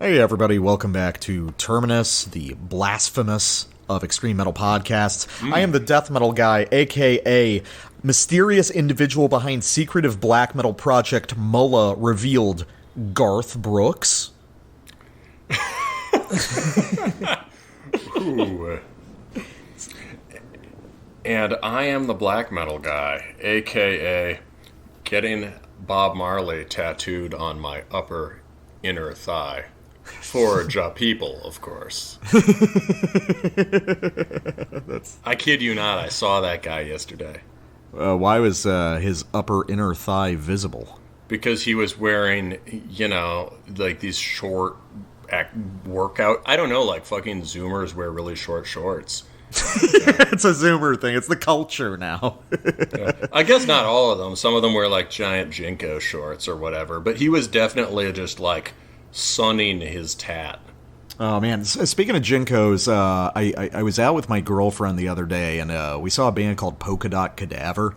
Hey everybody, welcome back to Terminus, the Blasphemous of extreme metal podcasts. I am the death metal guy, aka mysterious individual behind secretive black metal project Mullah revealed, Garth Brooks. Ooh. And I am the black metal guy, aka getting Bob Marley tattooed on my upper inner thigh. For Ja people, of course. I kid you not, I saw that guy yesterday. Why was his upper inner thigh visible? Because he was wearing, like these short workout... I don't know, like fucking Zoomers wear really short shorts. It's a Zoomer thing. It's the culture now. I guess not all of them. Some of them wear like giant Jinko shorts or whatever. But he was definitely just like sunning his tat. Oh man! Speaking of Jinkos, I was out with my girlfriend the other day, and we saw a band called Polka Dot Cadaver.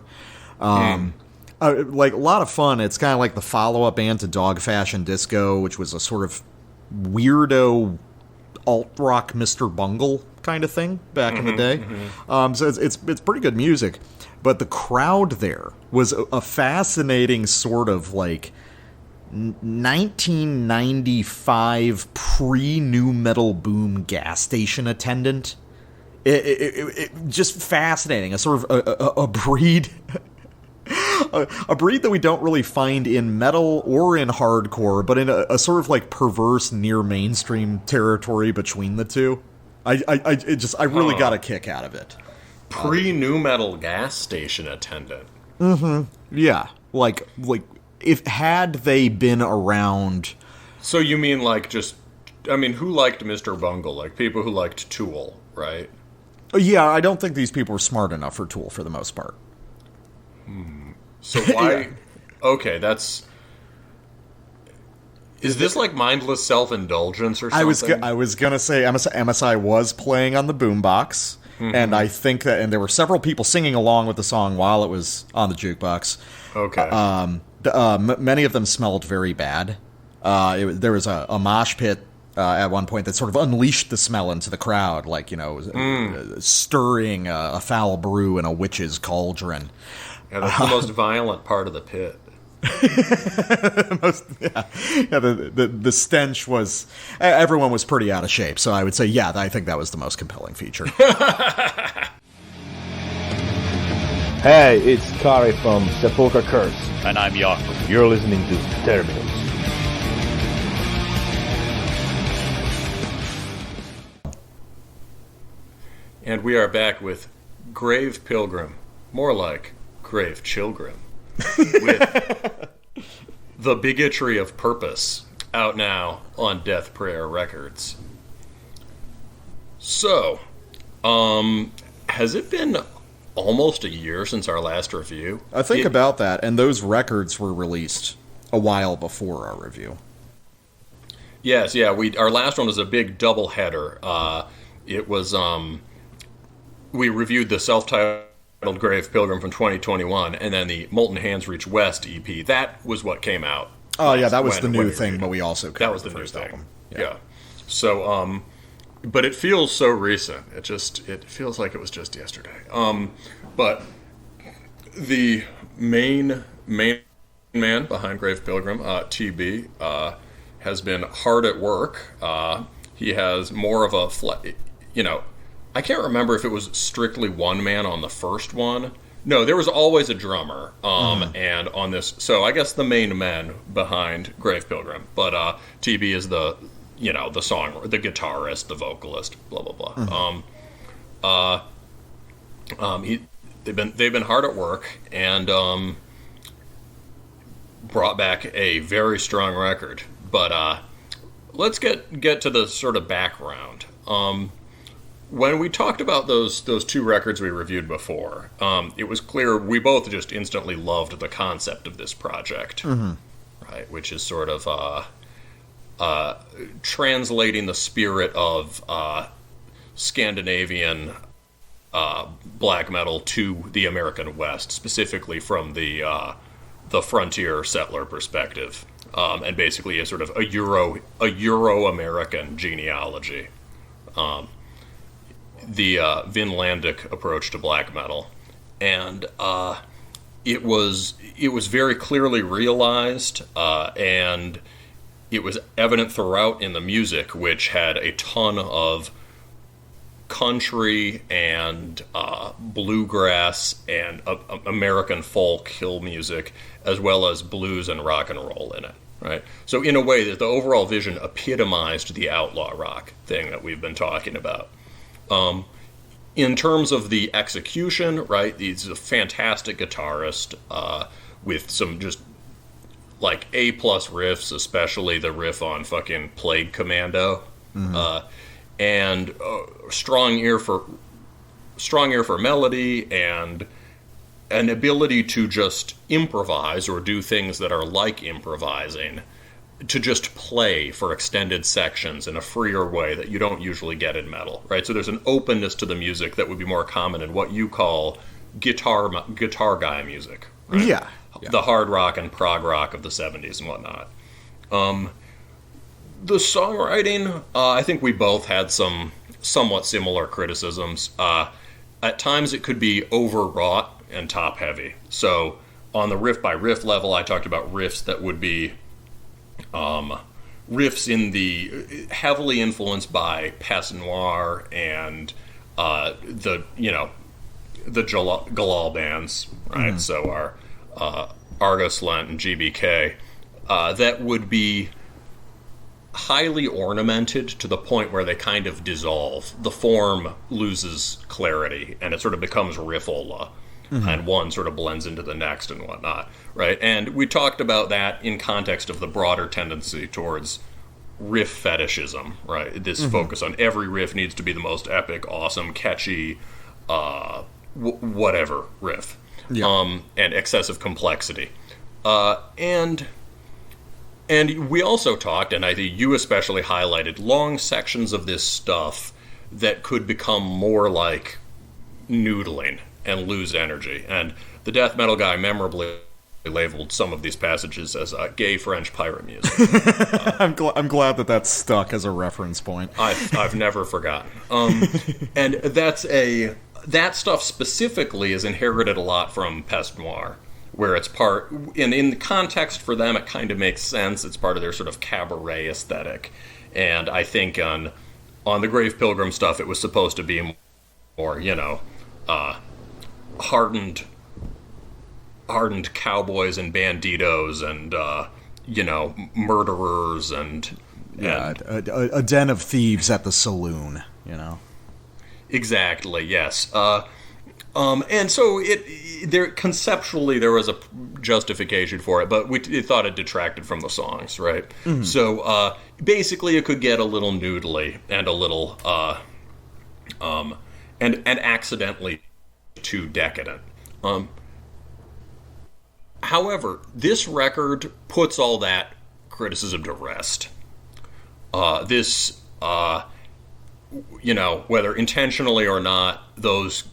Like a lot of fun. It's kind of like the follow-up band to Dog Fashion Disco, which was a sort of weirdo alt rock Mr. Bungle kind of thing back in the day. So it's pretty good music, but the crowd there was a fascinating sort of like 1995 pre-new metal boom gas station attendant. It just fascinating. A sort of a breed. A breed that we don't really find in metal or in hardcore, but in a sort of like perverse near mainstream territory between the two. I really got a kick out of it. Pre-new metal gas station attendant. Yeah, like if had they been around. So you mean like just? I mean, who liked Mr. Bungle? Like people who liked Tool, right? Yeah, I don't think these people were smart enough for Tool for the most part. So why? Yeah. Okay, that's. Is this like mindless self-indulgence or something? I was gonna say MSI was playing on the boombox, and I think that, and there were several people singing along with the song while it was on the jukebox. Okay. Many of them smelled very bad. There was a mosh pit at one point that sort of unleashed the smell into the crowd, like stirring a foul brew in a witch's cauldron. Yeah, that's the most violent part of the pit. The stench was... Everyone was pretty out of shape, so I would say, yeah, I think that was the most compelling feature. Hey, it's Kari from Sepulchre Curse. And I'm Jakob. You're listening to Terminus. And we are back with Grave Pilgrim. More like Grave Chilgrim. With The Bigotry of Purpose, out now on Death Prayer Records. So, has it been almost a year since our last review? I think about that, and those records were released a while before our review. Yes, yeah. Our last one was a big double header. It was we reviewed the self-titled Grave Pilgrim from 2021, and then the Molten Hands Reach West EP. That was what came out. Oh yeah, that was the new thing, but we also covered that was the first new thing. album. Yeah. So, but it feels so recent. It feels like it was just yesterday. But the main man behind Grave Pilgrim, TB, has been hard at work. He has more of a I can't remember if it was strictly one man on the first one. No, there was always a drummer. And on this, so I guess the main man behind Grave Pilgrim, but TB is the song, the guitarist, the vocalist, blah blah blah. They've been hard at work and brought back a very strong record. But let's get to the sort of background. When we talked about those two records we reviewed before, it was clear we both just instantly loved the concept of this project, right? Which is sort of translating the spirit of Scandinavian black metal to the American West, specifically from the frontier settler perspective. and basically a sort of a Euro-American genealogy. The Vinlandic approach to black metal, and it was very clearly realized, and it was evident throughout in the music, which had a ton of country and bluegrass and American folk hill music, as well as blues and rock and roll in it. Right. So in a way, that the overall vision epitomized the outlaw rock thing that we've been talking about. In terms of the execution, right, he's a fantastic guitarist with some just like A+ riffs, especially the riff on fucking Plague Commando, and strong ear for melody and an ability to just improvise or do things that are like improvising, to just play for extended sections in a freer way that you don't usually get in metal, right? So there's an openness to the music that would be more common in what you call guitar guy music, right? Yeah. The hard rock and prog rock of the 70s and whatnot. The songwriting, I think we both had some somewhat similar criticisms. At times it could be overwrought and top-heavy. So on the riff-by-riff level, I talked about riffs that would be riffs in the heavily influenced by Pest Noir and the Galal bands, right? So our Argus, Lent, and GBK, that would be highly ornamented to the point where they kind of dissolve. The form loses clarity, and it sort of becomes riffola, and one sort of blends into the next and whatnot, right? And we talked about that in context of the broader tendency towards riff fetishism, right? This focus on every riff needs to be the most epic, awesome, catchy, whatever riff, and excessive complexity. And we also talked, and I think you especially highlighted, long sections of this stuff that could become more like noodling and lose energy. And the death metal guy memorably labeled some of these passages as gay French pirate music. I'm glad that that's stuck as a reference point. I've never forgotten. And that stuff specifically is inherited a lot from Pest Noir, where it's part, in the context for them, it kind of makes sense. It's part of their sort of cabaret aesthetic. And I think on the Grave Pilgrim stuff, it was supposed to be more, hardened cowboys and banditos and, murderers and... a den of thieves at the saloon, Exactly, yes. And so conceptually there was a justification for it, but we thought it detracted from the songs, right? So basically it could get a little noodly and a little and accidentally too decadent. However, this record puts all that criticism to rest. Whether intentionally or not, those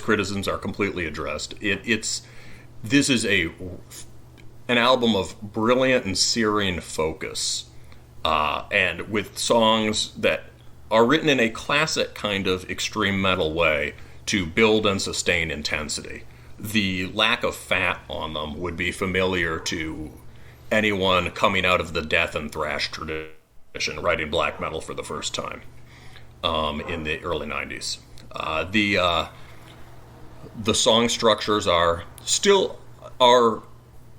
criticisms are completely addressed. This is an album of brilliant and serene focus, and with songs that are written in a classic kind of extreme metal way to build and sustain intensity. The lack of fat on them would be familiar to anyone coming out of the death and thrash tradition, writing black metal for the first time in the early 90s. The song structures are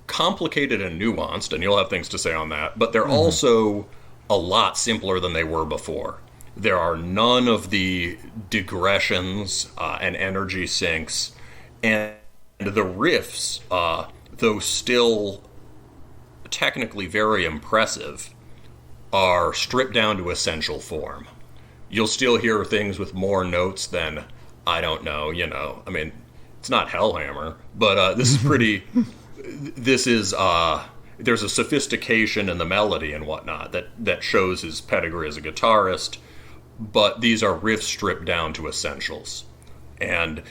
complicated and nuanced, and you'll have things to say on that, but they're also a lot simpler than they were before. There are none of the digressions and energy sinks, and the riffs, though still technically very impressive, are stripped down to essential form. You'll still hear things with more notes than, I don't know, it's not Hellhammer, but this is pretty, there's a sophistication in the melody and whatnot that shows his pedigree as a guitarist, but these are riffs stripped down to essentials. And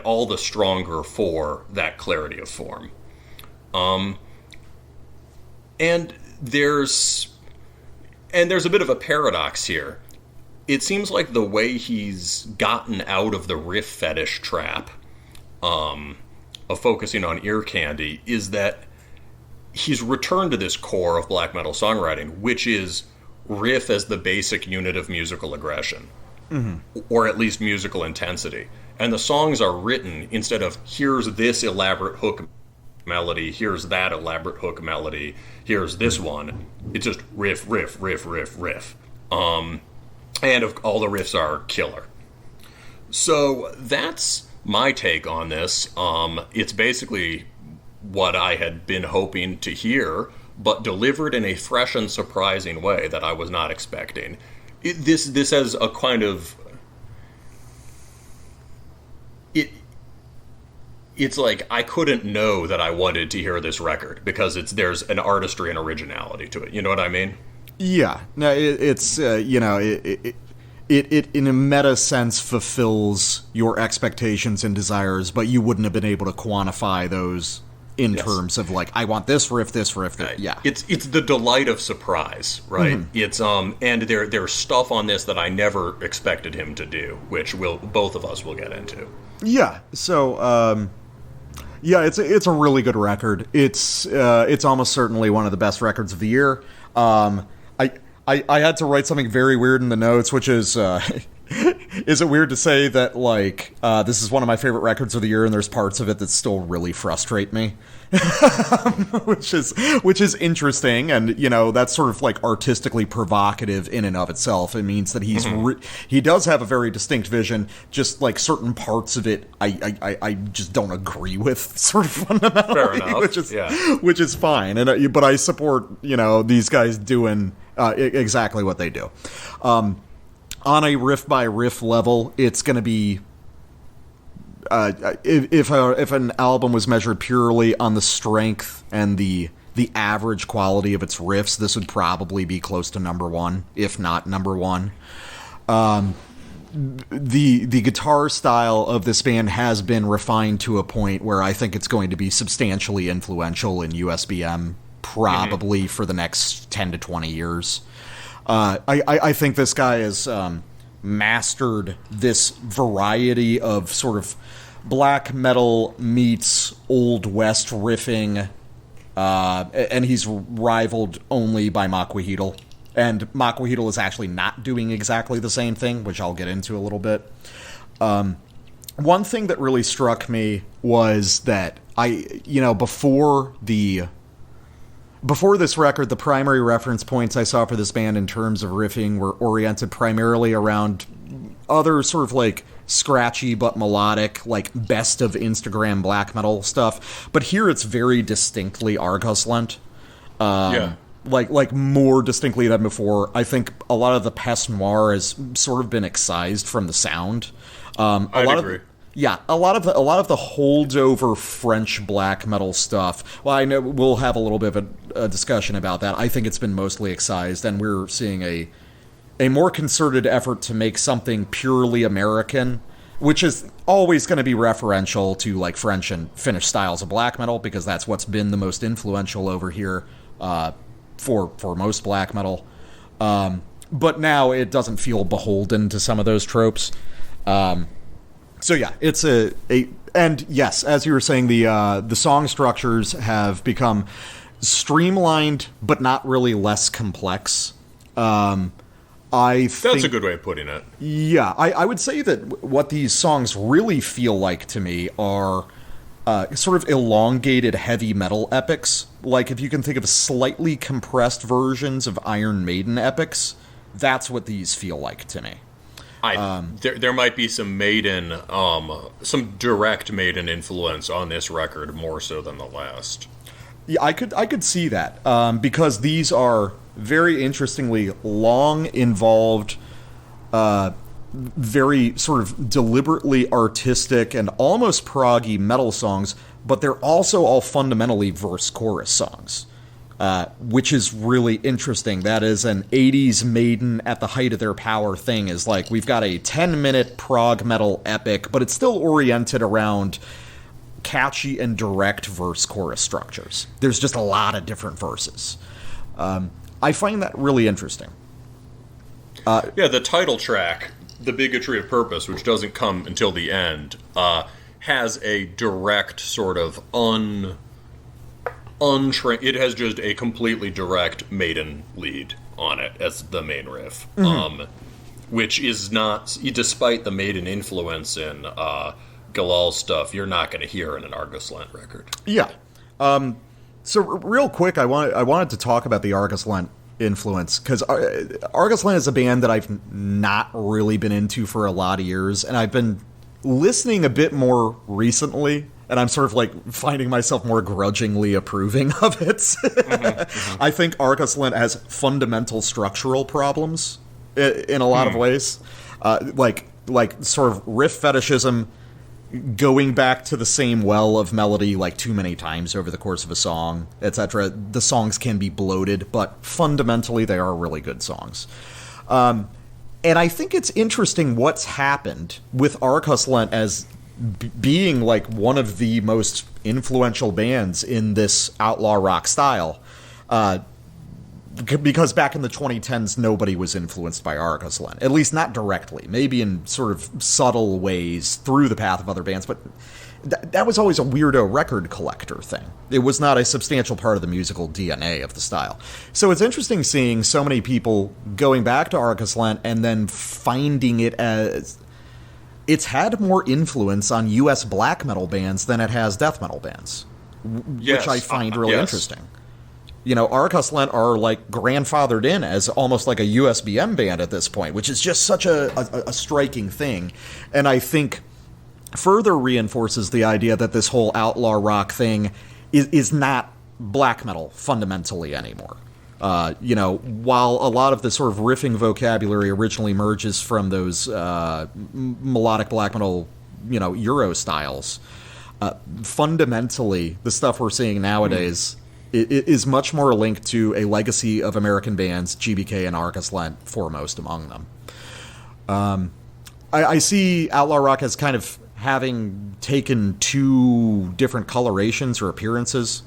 all the stronger for that clarity of form. And there's a bit of a paradox here. It seems like the way he's gotten out of the riff fetish trap of focusing on ear candy is that he's returned to this core of black metal songwriting, which is riff as the basic unit of musical aggression, or at least musical intensity. And the songs are written instead of, here's this elaborate hook melody, here's that elaborate hook melody, here's this one. It's just riff, riff, riff, riff, riff. And all the riffs are killer. So that's my take on this. It's basically what I had been hoping to hear, but delivered in a fresh and surprising way that I was not expecting. This has a kind of... It's like I couldn't know that I wanted to hear this record because there's an artistry and originality to it. You know what I mean? Yeah. No, it's it in a meta sense fulfills your expectations and desires, but you wouldn't have been able to quantify those in terms of like, I want this riff, this. Right. Yeah. It's the delight of surprise, right? It's and there's stuff on this that I never expected him to do, which both of us will get into. Yeah. So yeah, it's a really good record. It's almost certainly one of the best records of the year. I had to write something very weird in the notes, which is is it weird to say that like this is one of my favorite records of the year, and there's parts of it that still really frustrate me, which is interesting, and that's sort of like artistically provocative in and of itself. It means that he does have a very distinct vision. Just like certain parts of it, I just don't agree with sort of fundamentally. Fair enough. which is fine, and but I support these guys doing exactly what they do. On a riff-by-riff level, it's going to be... if an album was measured purely on the strength and the average quality of its riffs, this would probably be close to number one, if not number one. The guitar style of this band has been refined to a point where I think it's going to be substantially influential in USBM, probably for the next 10 to 20 years. I think this guy has mastered this variety of sort of black metal meets Old West riffing, and he's rivaled only by Makwahiedl. And Makwahiedl is actually not doing exactly the same thing, which I'll get into a little bit. One thing that really struck me was that before this record, the primary reference points I saw for this band in terms of riffing were oriented primarily around other sort of like scratchy but melodic, like best of Instagram black metal stuff. But here it's very distinctly Argos-lent. Like more distinctly than before. I think a lot of the peste noir has sort of been excised from the sound. I agree. Yeah, a lot of the holdover French black metal stuff. Well, I know we'll have a little bit of a discussion about that. I think it's been mostly excised, and we're seeing a more concerted effort to make something purely American, which is always going to be referential to like French and Finnish styles of black metal, because that's what's been the most influential over here for most black metal. But now it doesn't feel beholden to some of those tropes. So yeah, it's and yes, as you were saying, the song structures have become streamlined, but not really less complex. That's a good way of putting it. Yeah, I would say that what these songs really feel like to me are sort of elongated heavy metal epics. Like if you can think of slightly compressed versions of Iron Maiden epics, that's what these feel like to me. There might be some Maiden, some direct Maiden influence on this record more so than the last. Yeah, I could see that because these are very interestingly long, involved, very sort of deliberately artistic and almost proggy metal songs, but they're also all fundamentally verse-chorus songs. Which is really interesting. That is an 80s Maiden at the height of their power thing, is like, we've got a 10-minute prog metal epic, but it's still oriented around catchy and direct verse-chorus structures. There's just a lot of different verses. I find that really interesting. The title track, The Bigotry of Purpose, which doesn't come until the end, has a direct sort of it has just a completely direct Maiden lead on it as the main riff, which is not, despite the Maiden influence in Galal's stuff, you're not going to hear in an Argus Lent record. Yeah. So real quick, I wanted to talk about the Argus Lent influence, because Argus Lent is a band that I've not really been into for a lot of years, and I've been listening a bit more recently, and I'm sort of like finding myself more grudgingly approving of it. I think Argus Lent has fundamental structural problems in a lot of ways, like sort of riff fetishism, going back to the same well of melody like too many times over the course of a song, etc. The songs can be bloated, but fundamentally they are really good songs. And I think it's interesting what's happened with Argus Lent as being like one of the most influential bands in this outlaw rock style. Because back in the 2010s, nobody was influenced by Argus Lent, at least not directly, maybe in sort of subtle ways through the path of other bands, but that was always a weirdo record collector thing. It was not a substantial part of the musical DNA of the style. So it's interesting seeing so many people going back to Argus Lent and then finding it as it's had more influence on US black metal bands than it has death metal bands, which I find really interesting. You know, Argus Lent are like grandfathered in as almost like a USBM band at this point, which is just such a striking thing. And I think further reinforces the idea that this whole outlaw rock thing is not black metal fundamentally anymore. You know, while a lot of the sort of riffing vocabulary originally emerges from those melodic black metal, you know, Euro styles, fundamentally the stuff we're seeing nowadays it is much more linked to a legacy of American bands, GBK and Argus Lent foremost among them. I see outlaw rock as kind of having taken two different colorations or appearances,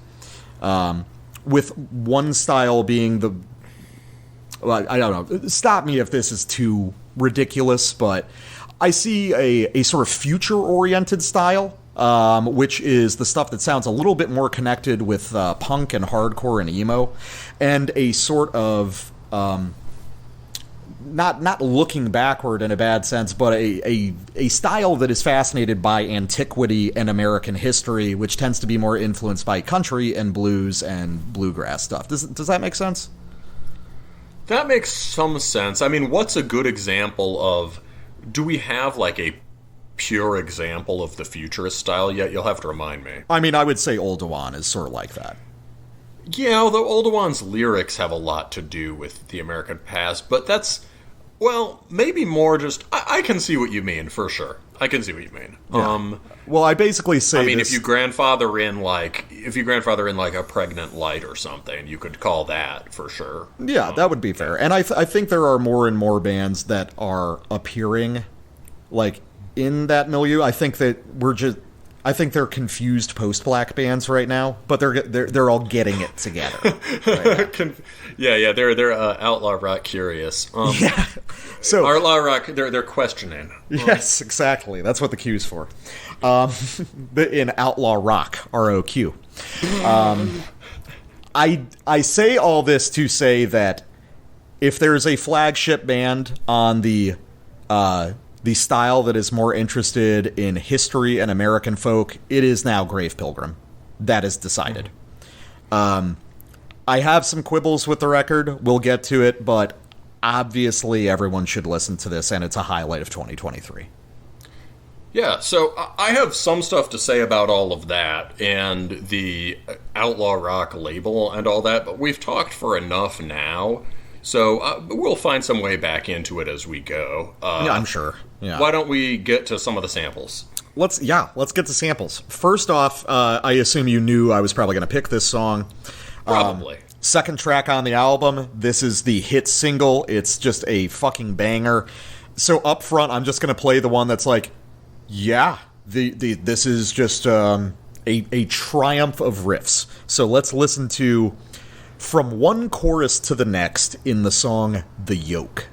with one style being the... Well, I don't know. Stop me if this is too ridiculous, but I see a sort of future-oriented style, which is the stuff that sounds a little bit more connected with punk and hardcore and emo, and a sort of not looking backward in a bad sense, but a style that is fascinated by antiquity and American history, which tends to be more influenced by country and blues and bluegrass stuff. Does that make sense? That makes some sense. I mean, what's a good example of... Do we have like a pure example of the futurist style yet? You'll have to remind me. I mean, I would say Oldowan is sort of like that. Yeah, although Oldowan's lyrics have a lot to do with the American past, but that's, well, maybe more just... I can see what you mean, for sure. I can see what you mean. Yeah. Well, I basically say I mean, if you grandfather in like a Pregnant Light or something, you could call that for sure. Yeah, that would be fair. And I think there are more and more bands that are appearing like in that milieu. I think that I think they're confused post-black bands right now, but they're all getting it together. Right yeah, they're outlaw rock curious. Yeah, so outlaw rock, they're questioning. Yes, exactly. That's what the Q's for. In outlaw rock, ROQ. I say all this to say that if there's a flagship band on the style that is more interested in history and American folk, it is now Grave Pilgrim. That is decided. I have some quibbles with the record. We'll get to it, but obviously everyone should listen to this, and it's a highlight of 2023. Yeah, so I have some stuff to say about all of that and the outlaw rock label and all that, but we've talked for enough now. So we'll find some way back into it as we go. Yeah, I'm sure. Yeah. Why don't we get to some of the samples? Let's get to samples. First off, I assume you knew I was probably going to pick this song. Probably. Second track on the album. This is the hit single. It's just a fucking banger. So up front, I'm just going to play the one that's like, yeah, this is just a triumph of riffs. So let's listen to from one chorus to the next in the song The Yoke.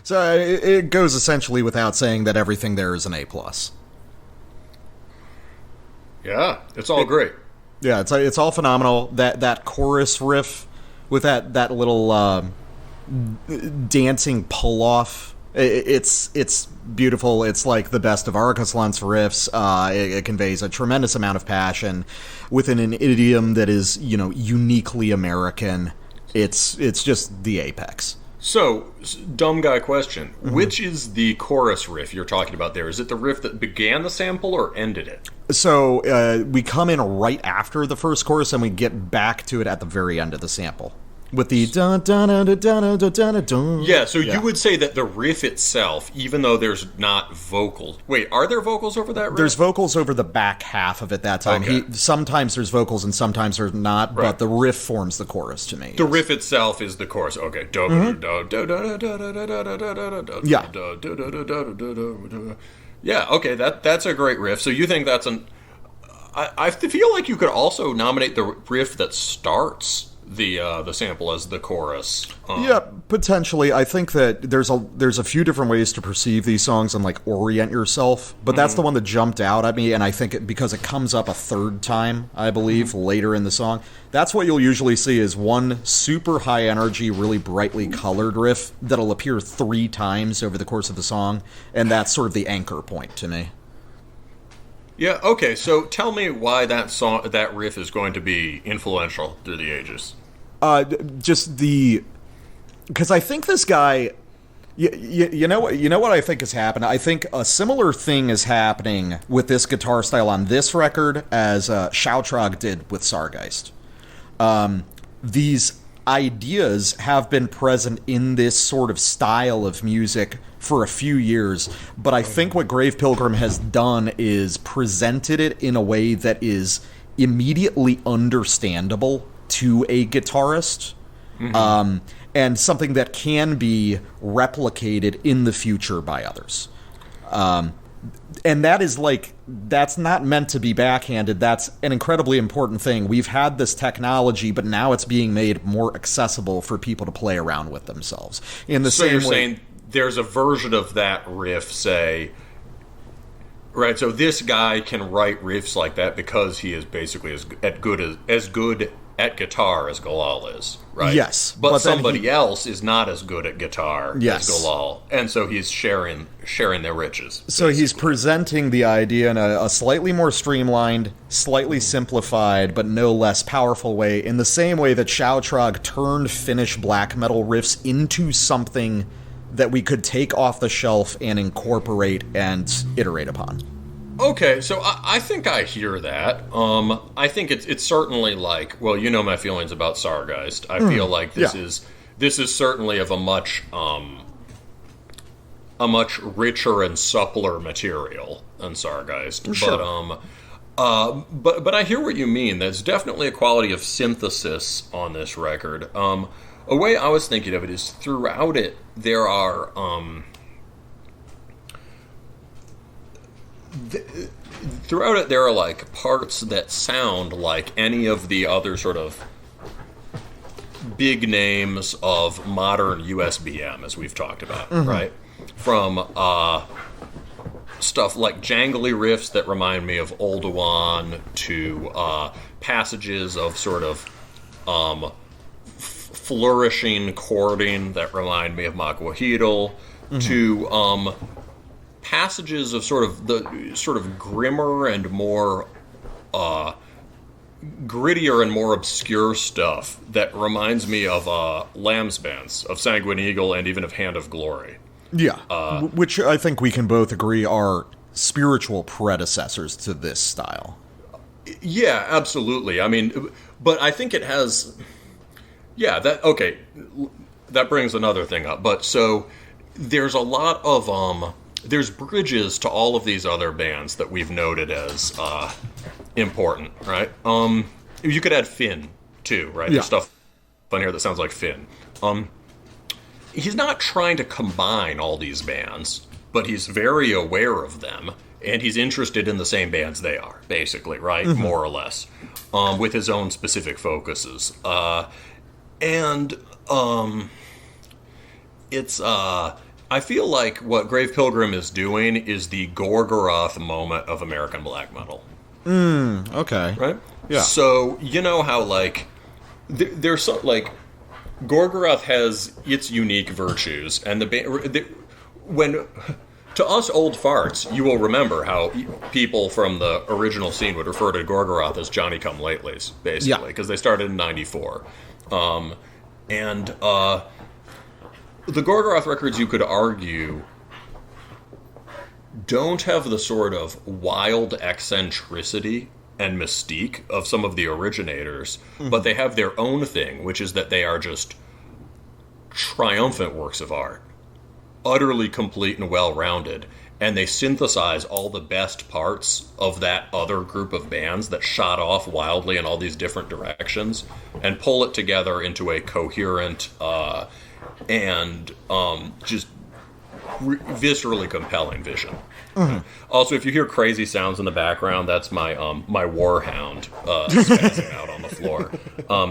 So it goes essentially without saying that everything there is an A+. Yeah, it's all great. Yeah, it's all phenomenal. That chorus riff with that little dancing pull-off, it's beautiful. It's like the best of Arcaslan's riffs. It conveys a tremendous amount of passion within an idiom that is, uniquely American. It's just the apex. So, dumb guy question. Mm-hmm. Which is the chorus riff you're talking about there? Is it the riff that began the sample or ended it? So, we come in right after the first chorus and we get back to it at the very end of the sample. With the dun dun dun dun dun dun dun dun. Yeah, so you would say that the riff itself, even though there's not vocals. Wait, are there vocals over that riff? There's vocals over the back half of it that time. Okay. Sometimes there's vocals and sometimes there's not, right. But the riff forms the chorus to me. The riff itself is the chorus. Okay. Yeah, okay, that's a great riff. So you think that's an... I feel like you could also nominate the riff that starts the sample as the chorus. Yeah, potentially. I think that there's a few different ways to perceive these songs and orient yourself, but that's the one that jumped out at me, and I think because it comes up a third time, I believe, later in the song, that's what you'll usually see is one super high energy, really brightly colored riff that'll appear 3 times over the course of the song, and that's sort of the anchor point to me. Yeah, okay, so tell me why that riff is going to be influential through the ages. Because I think this guy, you know what I think has happened? I think a similar thing is happening with this guitar style on this record as Schautrag did with Sargeist. These ideas have been present in this sort of style of music for a few years, but I think what Grave Pilgrim has done is presented it in a way that is immediately understandable to a guitarist, and something that can be replicated in the future by others. And that is that's not meant to be backhanded. That's an incredibly important thing. We've had this technology, but now it's being made more accessible for people to play around with themselves. In the same way, you're saying there's a version of that riff, say, right, so this guy can write riffs like that because he is basically as good at guitar as Galal is, right? Yes. But somebody else is not as good at guitar Yes. as Galal, and so he's sharing their riches. So he's presenting the idea in a slightly more streamlined, slightly simplified, but no less powerful way, in the same way that Shoutrog turned Finnish black metal riffs into something that we could take off the shelf and incorporate and iterate upon. Okay, so I think I hear that. I think it's certainly like, well, you know my feelings about Sargeist. I feel like this is certainly of a much richer and suppler material than Sargeist. Sure. But I hear what you mean. There's definitely a quality of synthesis on this record. A way I was thinking of it is throughout it there are like parts that sound like any of the other sort of big names of modern USBM, as we've talked about, right? From stuff like jangly riffs that remind me of Oldowan to passages of sort of flourishing chording that remind me of Makwahidal, to passages of sort of grimmer and more grittier and more obscure stuff that reminds me of Lamb's Bands, of Sanguine Eagle, and even of Hand of Glory. Yeah, which I think we can both agree are spiritual predecessors to this style. Yeah, absolutely. I mean, but I think it has... Yeah, that brings another thing up. But so there's a lot of... there's bridges to all of these other bands that we've noted as important, right? You could add Finn, too, right? Yeah. There's stuff on here that sounds like Finn. He's not trying to combine all these bands, but he's very aware of them, and he's interested in the same bands they are, basically, right? More or less, with his own specific focuses. It's... I feel like what Grave Pilgrim is doing is the Gorgoroth moment of American black metal. Okay. Right? Yeah. So, you know how, like, there's so, like, Gorgoroth has its unique virtues, and when, to us old farts, you will remember how people from the original scene would refer to Gorgoroth as Johnny-come-latelys, basically, because they started in 94. The Gorgoroth records, you could argue, don't have the sort of wild eccentricity and mystique of some of the originators, but they have their own thing, which is that they are just triumphant works of art, utterly complete and well-rounded, and they synthesize all the best parts of that other group of bands that shot off wildly in all these different directions and pull it together into a coherent and just viscerally compelling vision. Also, if you hear crazy sounds in the background, that's my my warhound spazzing out on the floor.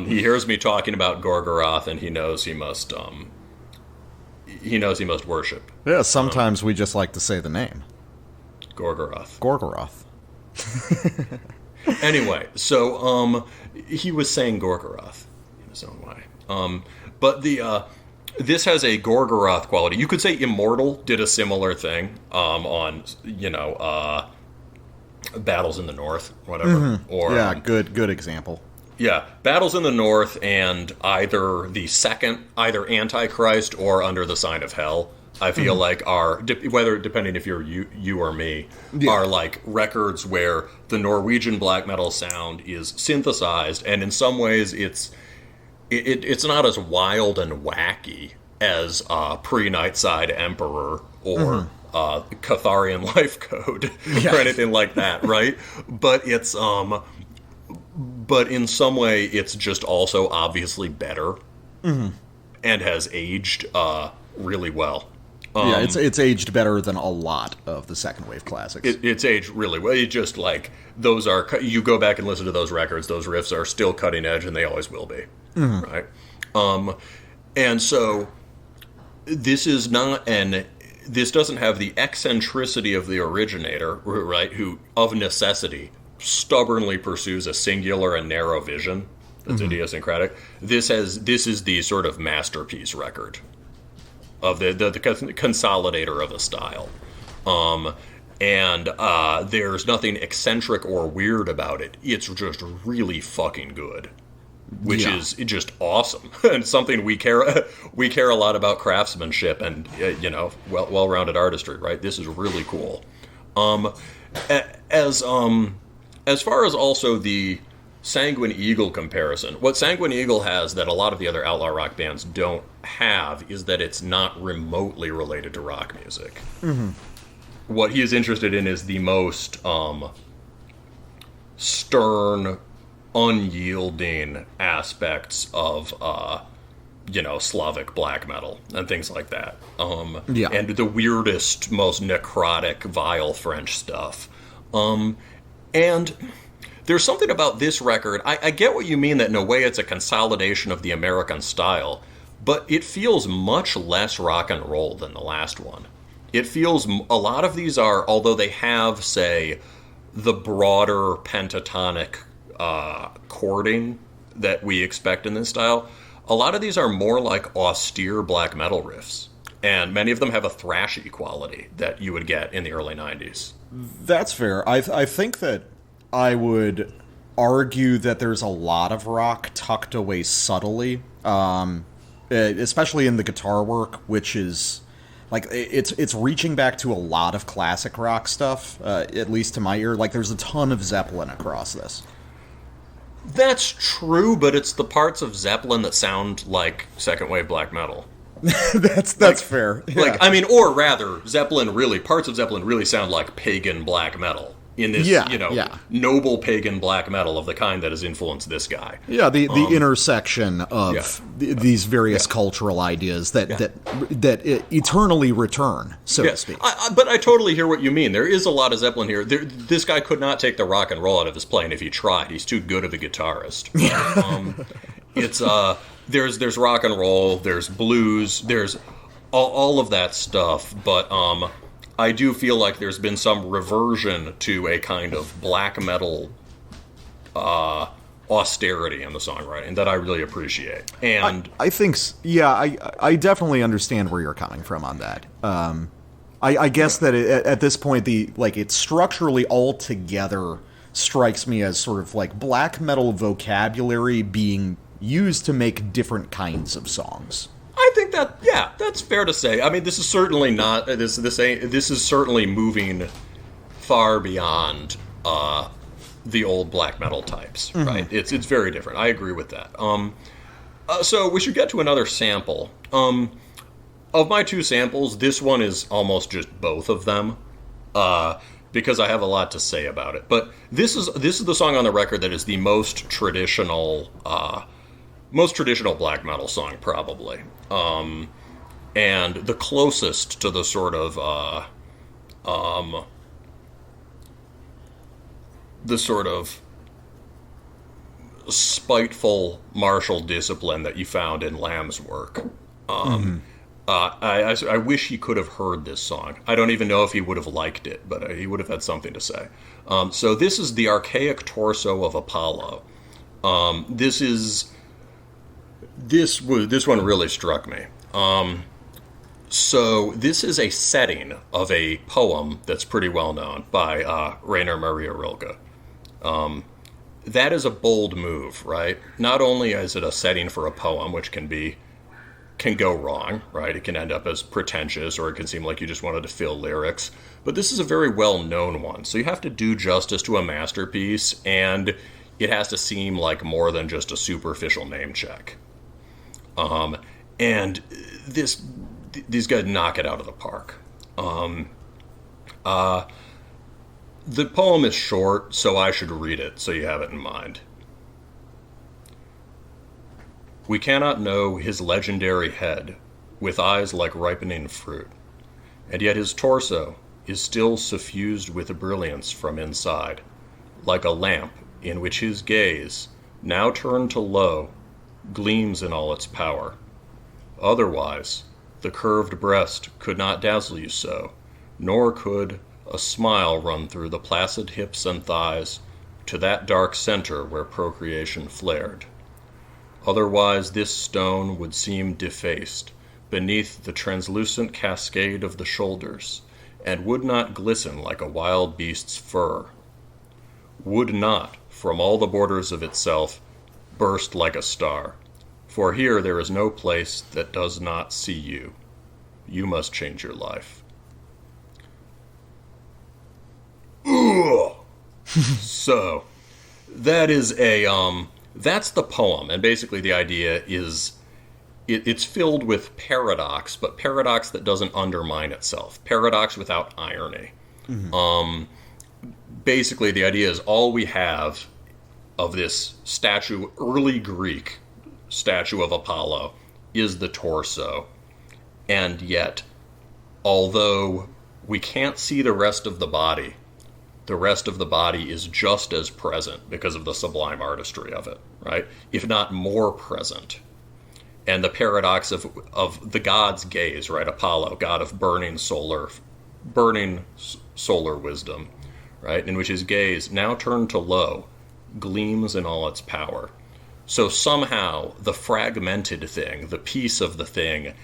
He hears me talking about Gorgoroth, and he knows he must worship. Yeah, sometimes we just like to say the name. Gorgoroth. Gorgoroth. Anyway, so he was saying Gorgoroth in his own way. But this has a Gorgoroth quality. You could say Immortal did a similar thing on, Battles in the North, whatever. Or Yeah, good example. Yeah, Battles in the North and either Antichrist or Under the Sign of Hell, I feel like are, whether depending if you're you or me, are like records where the Norwegian black metal sound is synthesized, and in some ways it's not as wild and wacky as pre-Nightside Emperor or Catharian Life Code or anything like that, right? But it's but in some way it's just also obviously better and has aged really well. It's aged better than a lot of the second wave classics. It's aged really well. It just like those are, you go back and listen to those records, those riffs are still cutting edge, and they always will be, right? And so this is not this doesn't have the eccentricity of the originator, right, who, of necessity, stubbornly pursues a singular and narrow vision that's idiosyncratic. This is the sort of masterpiece record of the consolidator of a style. And there's nothing eccentric or weird about it. It's just really fucking good, which is just awesome. And something we care a lot about craftsmanship and well-rounded artistry, right? This is really cool. As far as also the Sanguine Eagle comparison, what Sanguine Eagle has that a lot of the other outlaw rock bands don't have is that it's not remotely related to rock music. Mm-hmm. What he is interested in is the most stern, unyielding aspects of, Slavic black metal and things like that. And the weirdest, most necrotic, vile French stuff. And there's something about this record. I get what you mean that in a way it's a consolidation of the American style, but it feels much less rock and roll than the last one. It feels, a lot of these are, although they have, say, the broader pentatonic chording that we expect in this style, a lot of these are more like austere black metal riffs. And many of them have a thrashy quality that you would get in the early 90s. That's fair. I think that I would argue that there's a lot of rock tucked away subtly, especially in the guitar work, which is... like, it's reaching back to a lot of classic rock stuff, at least to my ear. Like, there's a ton of Zeppelin across this. That's true, but it's the parts of Zeppelin that sound like second-wave black metal. That's fair. Yeah. Like, I mean, or rather, parts of Zeppelin really sound like pagan black metal. In this, noble pagan black metal of the kind that has influenced this guy. Yeah, the intersection of these various cultural ideas that eternally return, so to speak. But I totally hear what you mean. There is a lot of Zeppelin here. This guy could not take the rock and roll out of his playing if he tried. He's too good of a guitarist. There's rock and roll, there's blues, there's all of that stuff, but I do feel like there's been some reversion to a kind of black metal austerity in the songwriting that I really appreciate. And I think, I definitely understand where you're coming from on that. I guess that at this point, it structurally altogether strikes me as sort of like black metal vocabulary being used to make different kinds of songs. I think that, that's fair to say. I mean, this is certainly not this is certainly moving far beyond the old black metal types, right? It's very different. I agree with that. So we should get to another sample. Of my two samples, this one is almost just both of them, because I have a lot to say about it. But this is the song on the record that is the most traditional black metal song, probably. And the closest to the sort of, spiteful martial discipline that you found in Lamb's work. I wish he could have heard this song. I don't even know if he would have liked it, but he would have had something to say. So this is The Archaic Torso of Apollo. This one really struck me. So this is a setting of a poem that's pretty well known by Rainer Maria Rilke. That is a bold move, right? Not only is it a setting for a poem, which can go wrong, right? It can end up as pretentious, or it can seem like you just wanted to fill lyrics. But this is a very well-known one, so you have to do justice to a masterpiece, and it has to seem like more than just a superficial name check. And these guys knock it out of the park. The poem is short, so I should read it so you have it in mind. We cannot know his legendary head, with eyes like ripening fruit, and yet his torso is still suffused with brilliance from inside, like a lamp in which his gaze, now turned to low, gleams in all its power. Otherwise, the curved breast could not dazzle you so, nor could a smile run through the placid hips and thighs to that dark center where procreation flared. Otherwise this stone would seem defaced beneath the translucent cascade of the shoulders, and would not glisten like a wild beast's fur, would not, from all the borders of itself, burst like a star. For here there is no place that does not see you. You must change your life. Ugh. So, that is that's the poem, and basically the idea is it's filled with paradox, but paradox that doesn't undermine itself. Paradox without irony. Mm-hmm. Basically, the idea is all we have of this statue, early Greek statue of Apollo, is the torso. And yet, although we can't see the rest of the body is just as present because of the sublime artistry of it, right? If not more present. And the paradox of the god's gaze, right? Apollo, god of burning solar wisdom, right? In which his gaze, now turned to low, gleams in all its power. So somehow the fragmented thing, the piece of the thing,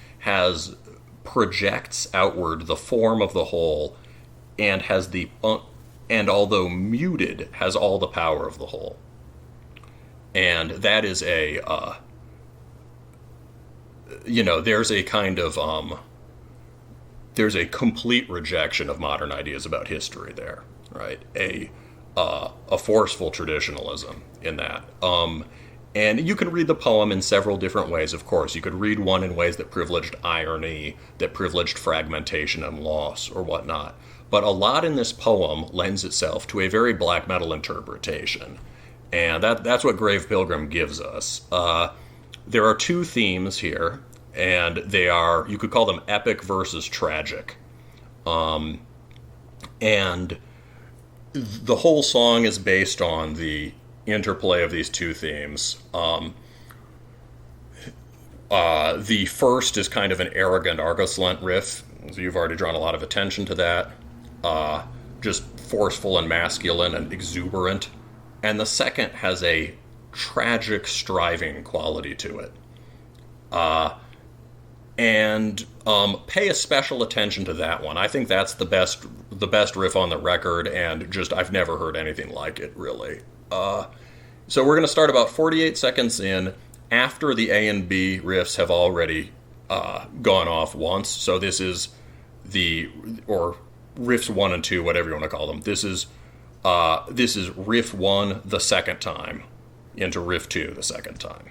projects outward the form of the whole, and has and although muted, has all the power of the whole. And that is there's a kind of there's a complete rejection of modern ideas about history there, right? A forceful traditionalism in that. And you can read the poem in several different ways, of course. You could read one in ways that privileged irony, that privileged fragmentation and loss, or whatnot. But a lot in this poem lends itself to a very black metal interpretation. And that's what Grave Pilgrim gives us. There are two themes here, and they are, you could call them epic versus tragic. And the whole song is based on the interplay of these two themes. The first is kind of an arrogant Argoslant riff, so you've already drawn a lot of attention to that. Just forceful and masculine and exuberant. And the second has a tragic striving quality to it. And pay a special attention to that one. I think that's the best riff on the record, and just I've never heard anything like it, really. So we're going to start about 48 seconds in, after the A and B riffs have already gone off once. So this is or riffs 1 and 2, whatever you want to call them. This is riff 1 the second time into riff 2 the second time.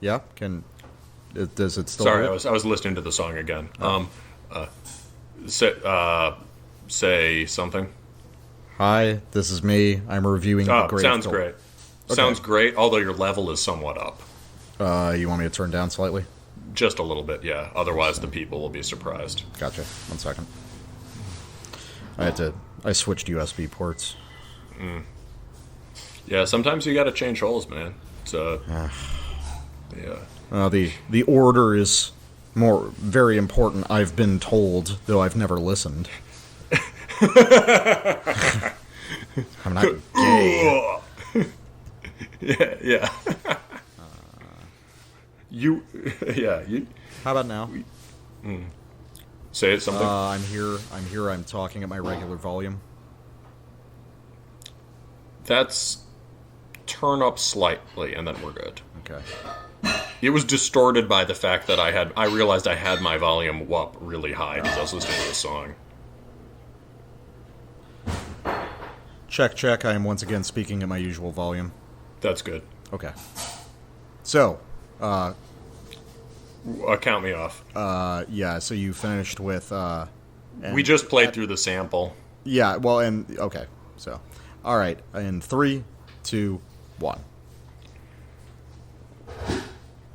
Yeah? Does it still Sorry, do I it? was listening to the song again. Say something. Hi, this is me. I'm reviewing the Grave Sounds Pilgrim. great. Sounds great, although your level is somewhat up. You want me to turn down slightly? Just a little bit, yeah. Otherwise, the people will be surprised. Gotcha. 1 second. I switched USB ports. Yeah, sometimes you gotta change holes, man. So, yeah. The order is very important, I've been told, though I've never listened. I'm not gay. Yeah. You. How about now? Say it something. I'm here. I'm talking at my regular volume. That's turn up slightly, and then we're good. Okay. It was distorted by the fact that I realized I had my volume up really high because I was listening to the song. Check. I am once again speaking at my usual volume. That's good. Okay. So, Count me off. yeah. So you finished with. We just played through the sample. Yeah. Well, okay. So, all right. In 3, 2, 1.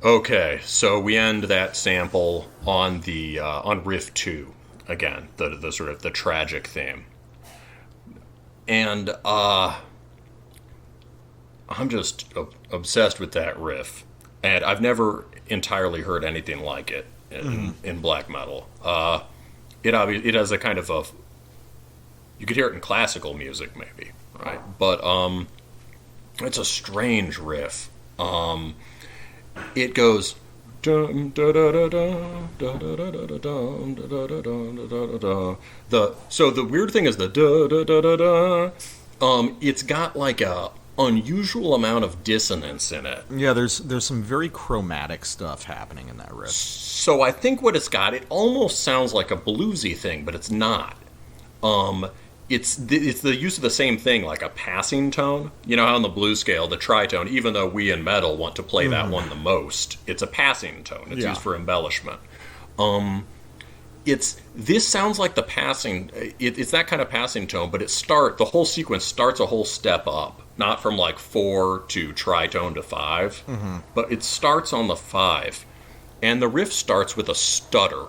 Okay, so we end that sample on the on riff 2 again, the sort of the tragic theme, and I'm just obsessed with that riff, and I've never entirely heard anything like it in black metal. It has a kind of a, you could hear it in classical music maybe, right? But it's a strange riff. It goes. So the weird thing is the it's got like a unusual amount of dissonance in it. Yeah, there's some very chromatic stuff happening in that riff. So I think what it's got, it almost sounds like a bluesy thing, but it's not. It's the use of the same thing, like a passing tone. You know how on the blues scale, the tritone, even though we in metal want to play that one the most, it's a passing tone. It's used for embellishment. This sounds like the passing. It's that kind of passing tone, but the whole sequence starts a whole step up, not from like 4 to tritone to 5, but it starts on the 5, and the riff starts with a stutter,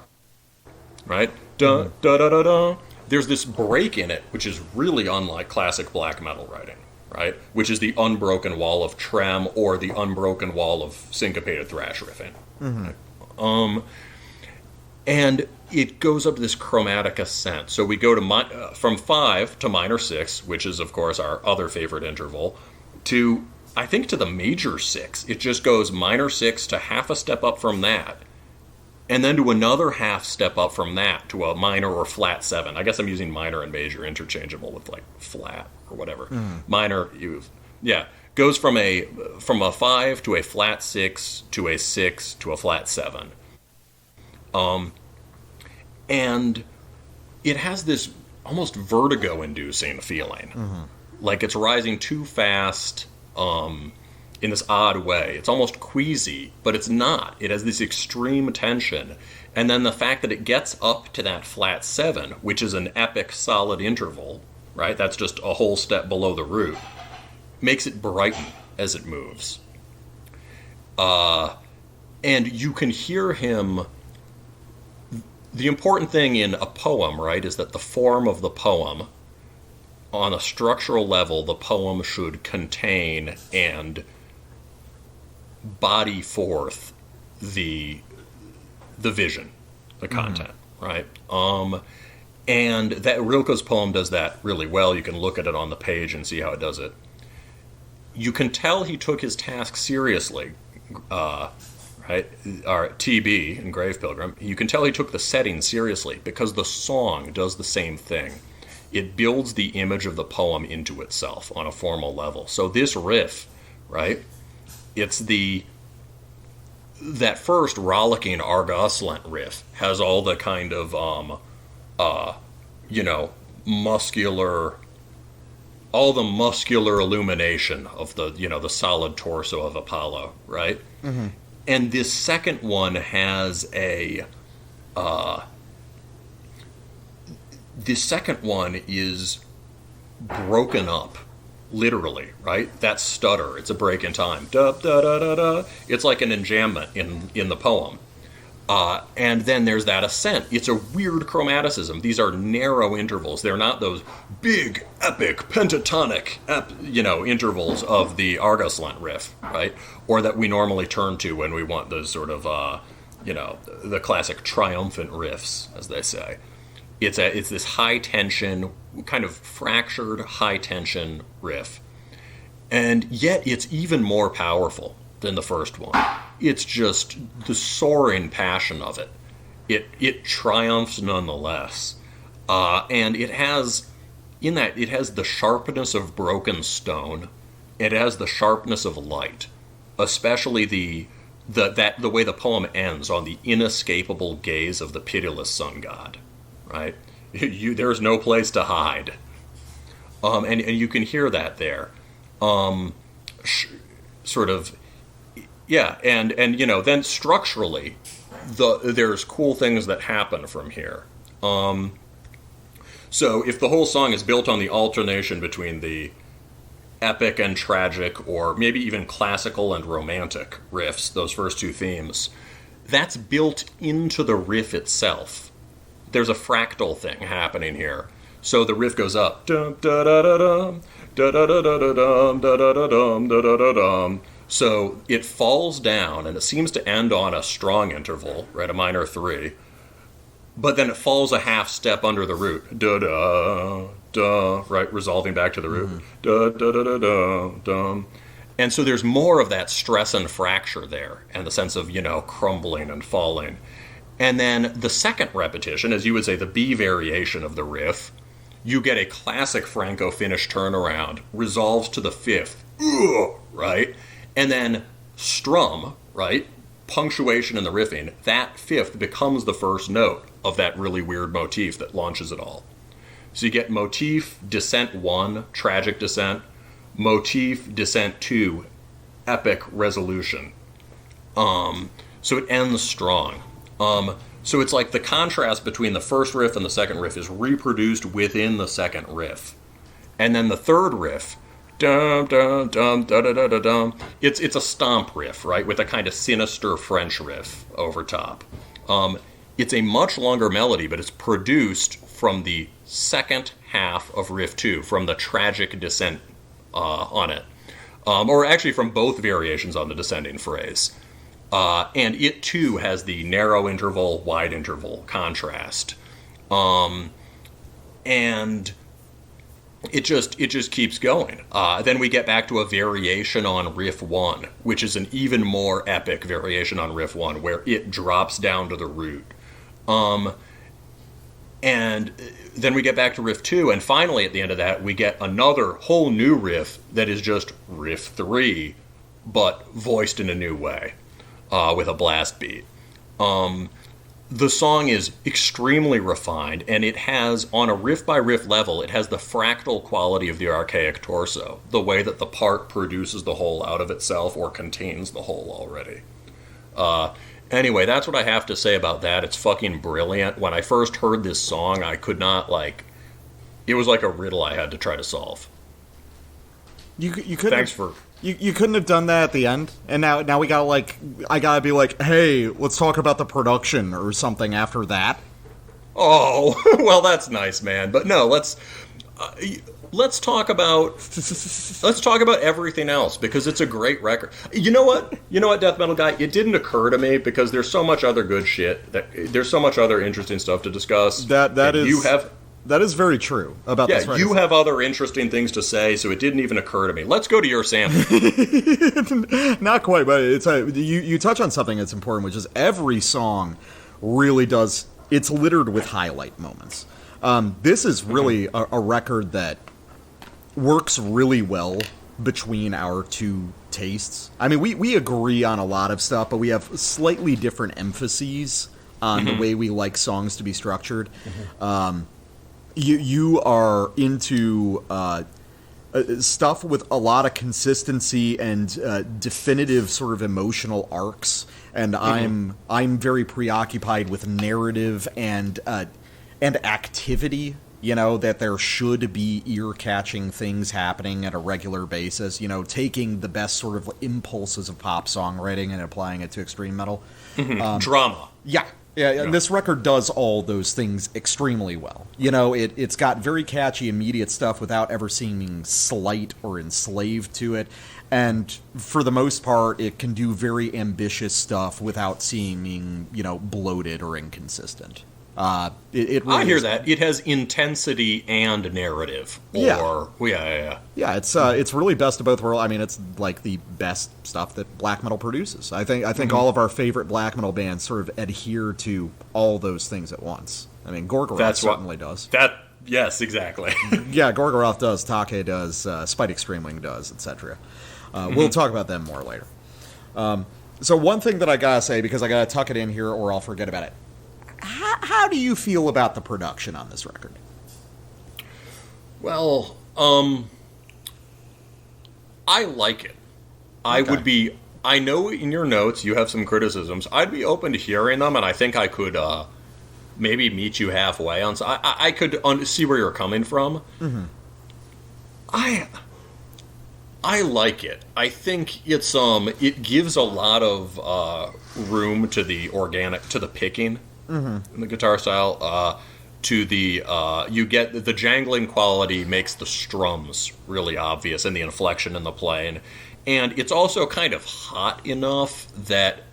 right? Da da da da da. There's this break in it, which is really unlike classic black metal writing, right? Which is the unbroken wall of trem or the unbroken wall of syncopated thrash riffing. Right? And it goes up to this chromatic ascent. So we go to from 5 to minor 6, which is, of course, our other favorite interval, to, I think, to the major 6. It just goes minor 6 to half a step up from that, and then to another half step up from that to a minor or flat 7. I guess I'm using minor and major interchangeable with like flat or whatever. Minor, goes from a 5 to a flat 6 to a 6 to a flat 7. And it has this almost vertigo-inducing feeling, like it's rising too fast. In this odd way. It's almost queasy, but it's not. It has this extreme tension. And then the fact that it gets up to that flat 7, which is an epic solid interval, right? That's just a whole step below the root, makes it brighten as it moves. And you can hear him. The important thing in a poem, right, is that the form of the poem, on a structural level, the poem should contain and body forth the vision, the content, right? And that Rilke's poem does that really well. You can look at it on the page and see how it does it. You can tell he took his task seriously, right? Our TB in Grave Pilgrim. You can tell he took the setting seriously because the song does the same thing. It builds the image of the poem into itself on a formal level. So this riff, right? It's that first rollicking Argoslant riff has all the kind of muscular, all the muscular illumination of the solid torso of Apollo, right? And this second one has a... this second one is broken up, literally, right? That stutter, it's a break in time. Da, da, da, da, da. It's like an enjambment in the poem. And then there's that ascent. It's a weird chromaticism. These are narrow intervals. They're not those big, epic, pentatonic, intervals of the Argoslant riff, right? Or that we normally turn to when we want those sort of, the classic triumphant riffs, as they say. It's this high tension, kind of fractured high tension riff. And yet it's even more powerful than the first one. It's just the soaring passion of it. It triumphs nonetheless. And it has the sharpness of broken stone. It has the sharpness of light, especially the way the poem ends on the inescapable gaze of the pitiless sun god, right? There's no place to hide. And you can hear that there. Sort of, yeah, and then structurally, there's cool things that happen from here. So if the whole song is built on the alternation between the epic and tragic, or maybe even classical and romantic riffs, those first two themes, that's built into the riff itself. There's a fractal thing happening here. So the riff goes up. Dum, da, da, da, dum, da, da, da, da, da, dum, da, da, da, dum, da, da, da, dum. So it falls down, and it seems to end on a strong interval, right, a minor 3. But then it falls a half step under the root. Da, da, da, right, resolving back to the root. Da, da, da, da, da, dum. And so there's more of that stress and fracture there, and the sense of, crumbling and falling. And then the second repetition, as you would say, the B variation of the riff, you get a classic Franco-Finnish turnaround, resolves to the 5th, right? And then strum, right? Punctuation in the riffing, that 5th becomes the first note of that really weird motif that launches it all. So you get motif, descent 1, tragic descent, motif, descent 2, epic resolution. So it ends strong. So it's like the contrast between the first riff and the second riff is reproduced within the second riff. And then the third riff, dum, dum, dum, da, da, da, da, dum, it's a stomp riff, right, with a kind of sinister French riff over top. It's a much longer melody, but it's produced from the second half of riff 2, from the tragic descent on it. Or actually from both variations on the descending phrase. And it, too, has the narrow interval, wide interval contrast. And it just keeps going. Then we get back to a variation on riff 1, which is an even more epic variation on riff 1, where it drops down to the root. And then we get back to riff 2, and finally at the end of that, we get another whole new riff that is just riff 3, but voiced in a new way. With a blast beat. The song is extremely refined, and it has, on a riff-by-riff level, it has the fractal quality of the archaic torso, the way that the part produces the whole out of itself or contains the whole already. Anyway, that's what I have to say about that. It's fucking brilliant. When I first heard this song, I could not, it was like a riddle I had to try to solve. You couldn't. Thanks for... You couldn't have done that at the end, and now we gotta I gotta be like, hey, let's talk about the production or something after that. Oh, well, that's nice, man. But no, let's talk about everything else, because it's a great record. You know what, Death Metal Guy? It didn't occur to me, because there's so much other good shit, there's so much other interesting stuff to discuss. That is very true about this record. You have other interesting things to say, so it didn't even occur to me. Let's go to your sample. Not quite, but you touch on something that's important, which is every song really does. It's littered with highlight moments. This is really a record that works really well between our two tastes. I mean, we agree on a lot of stuff, but we have slightly different emphases on the way we like songs to be structured. You are into stuff with a lot of consistency and definitive sort of emotional arcs, and I'm very preoccupied with narrative and activity. You know, that there should be ear-catching things happening at a regular basis. You know, taking the best sort of impulses of pop songwriting and applying it to extreme metal. Drama. Yeah. And this record does all those things extremely well. You know, it's got very catchy, immediate stuff without ever seeming slight or enslaved to it. And for the most part, it can do very ambitious stuff without seeming, you know, bloated or inconsistent. It really I hear that. It has intensity and narrative. Yeah, it's really best of both worlds. I mean, it's like the best stuff that black metal produces. I think all of our favorite black metal bands sort of adhere to all those things at once. I mean, Gorgoroth certainly does. Yes, exactly. Yeah, Gorgoroth does, Take does, Spite Extreme Wing does, etc. We'll talk about them more later. So one thing that I gotta say, because I gotta tuck it in here or I'll forget about it. How do you feel about the production on this record? Well, I like it. Okay. I know in your notes you have some criticisms. I'd be open to hearing them, and I think I could maybe meet you halfway on. I could see where you're coming from. Mm-hmm. I like it. I think it gives a lot of room to the picking. Mm-hmm. In the guitar style, you get the jangling quality makes the strums really obvious and the inflection in the playing, and it's also kind of hot enough that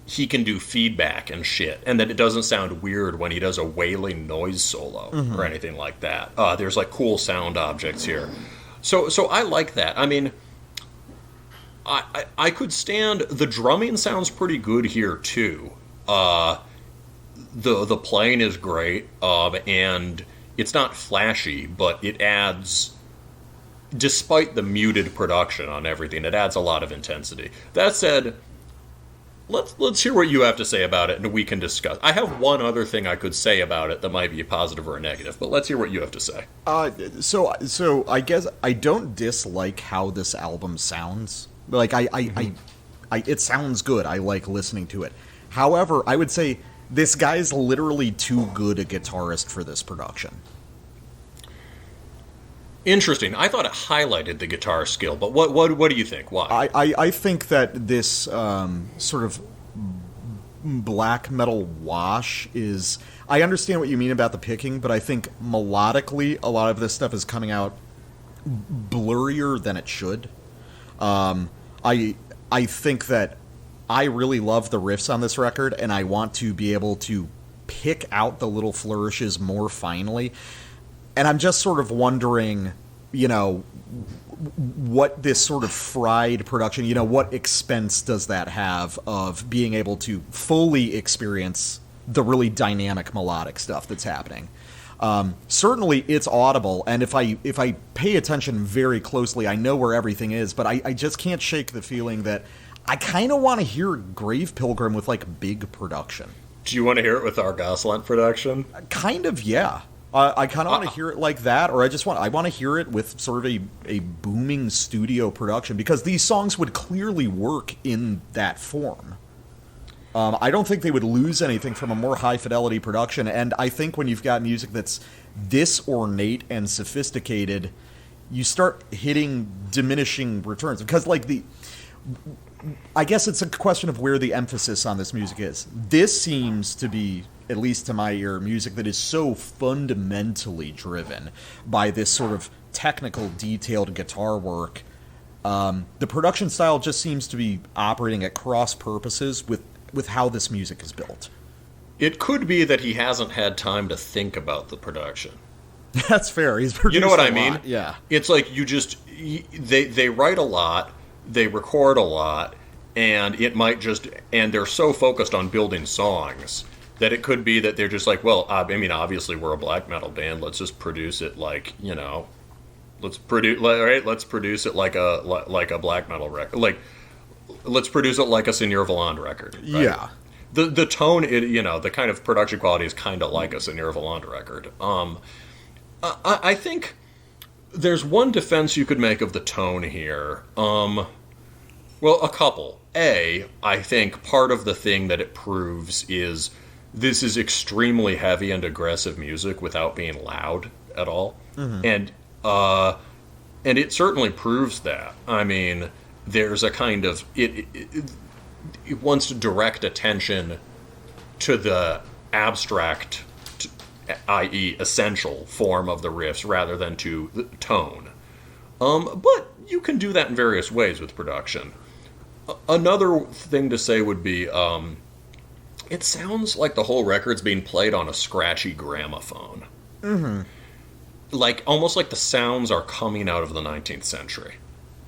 he can do feedback and shit, and that it doesn't sound weird when he does a wailing noise solo or anything like that. There's like cool sound objects here, so I like that. I mean, I could stand the drumming sounds pretty good here too. The playing is great, and it's not flashy, but it adds, despite the muted production on everything, it adds a lot of intensity. That said, let's hear what you have to say about it, and we can discuss. I have one other thing I could say about it that might be a positive or a negative, but let's hear what you have to say. So I guess I don't dislike how this album sounds. Like it sounds good. I like listening to it. However, I would say this guy's literally too good a guitarist for this production. Interesting. I thought it highlighted the guitar skill, but what do you think? Why? I think that this sort of black metal wash is... I understand what you mean about the picking, but I think melodically a lot of this stuff is coming out blurrier than it should. I think that I really love the riffs on this record, and I want to be able to pick out the little flourishes more finely. And I'm just sort of wondering, you know, what this sort of fried production, you know, what expense does that have of being able to fully experience the really dynamic melodic stuff that's happening? Certainly it's audible, and if I pay attention very closely, I know where everything is, but I just can't shake the feeling that I kind of want to hear Grave Pilgrim with, like, big production. Do you want to hear it with our Goslant production? Kind of, yeah. I kind of want to hear it like that, or I want to hear it with sort of a booming studio production, because these songs would clearly work in that form. I don't think they would lose anything from a more high-fidelity production, and I think when you've got music that's this ornate and sophisticated, you start hitting diminishing returns. Because, like, I guess it's a question of where the emphasis on this music is. This seems to be, at least to my ear, music that is so fundamentally driven by this sort of technical, detailed guitar work. The production style just seems to be operating at cross purposes with how this music is built. It could be that he hasn't had time to think about the production. That's fair. He's produced You know what a I mean? lot. Yeah. It's like they write a lot, they record a lot, and and they're so focused on building songs that it could be that they're just like, well, I mean, obviously we're a black metal band, let's just produce it like, you know, let's produce it like a black metal record, like let's produce it like a Seigneur Voland record. Right? Yeah. The tone, the kind of production quality is kind of like a Seigneur Voland record. I think there's one defense you could make of the tone here. Well, a couple. I think part of the thing that it proves is this is extremely heavy and aggressive music without being loud at all. And it certainly proves that. I mean, there's a kind of... It wants to direct attention to the abstract, i.e. essential form of the riffs rather than to the tone. But you can do that in various ways with production. Another thing to say would be, it sounds like the whole record's being played on a scratchy gramophone. Like, almost like the sounds are coming out of the 19th century,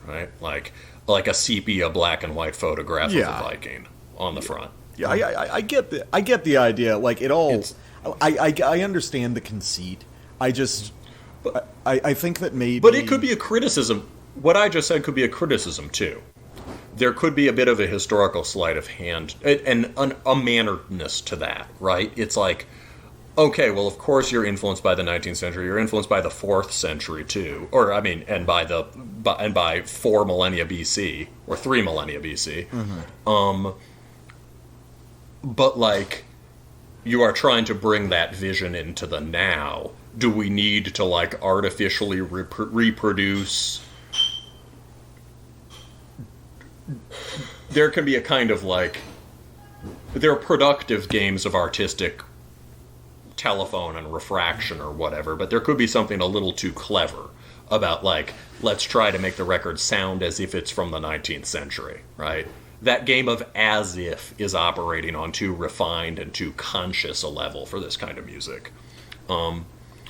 right? Like a sepia black and white photograph of a Viking on the front. Yeah, I get the idea. Like, it all... I understand the conceit. I think that maybe... But it could be a criticism. What I just said could be a criticism, too. There could be a bit of a historical sleight of hand and a manneredness to that, right? It's like, okay, well, of course you're influenced by the 19th century. You're influenced by the 4th century, too. Or, I mean, and by 4 millennia BC, or 3 millennia BC. But, like, you are trying to bring that vision into the now. Do we need to, like, artificially reproduce... There can be a kind of, like... There are productive games of artistic telephone and refraction or whatever, but there could be something a little too clever about, like, let's try to make the record sound as if it's from the 19th century, right? That game of as if is operating on too refined and too conscious a level for this kind of music.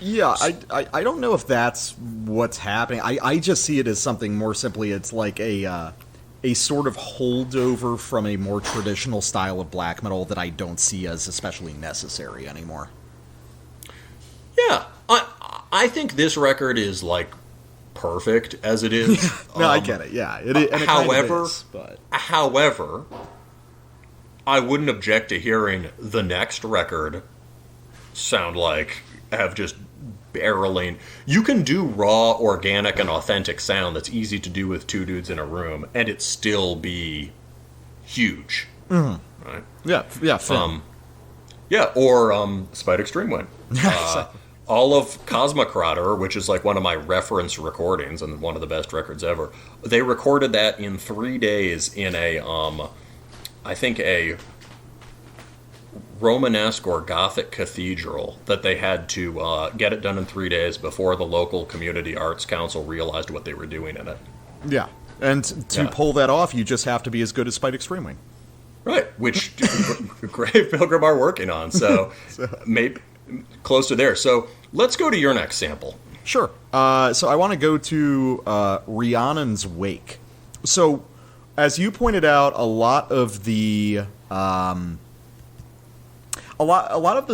Yeah, I don't know if that's what's happening. I just see it as something more simply, it's like a sort of holdover from a more traditional style of black metal that I don't see as especially necessary anymore. Yeah, I think this record is, like, perfect as it is. No, I get it. Yeah, However, I wouldn't object to hearing the next record sound like have just barreling. You can do raw, organic, and authentic sound that's easy to do with two dudes in a room, and it still be huge. Right? Yeah. Or Spite Extreme Wind. All of Cosmocrator, which is like one of my reference recordings and one of the best records ever, they recorded that in 3 days in a, I think a Romanesque or Gothic cathedral that they had to get it done in 3 days before the local community arts council realized what they were doing in it. Yeah, and to pull that off, you just have to be as good as Spite Extreme Wing. Right, which Grave Pilgrim are working on, so maybe close to there. So let's go to your next sample. Sure. So I want to go to Rhiannon's Wake. So, as you pointed out, a lot of the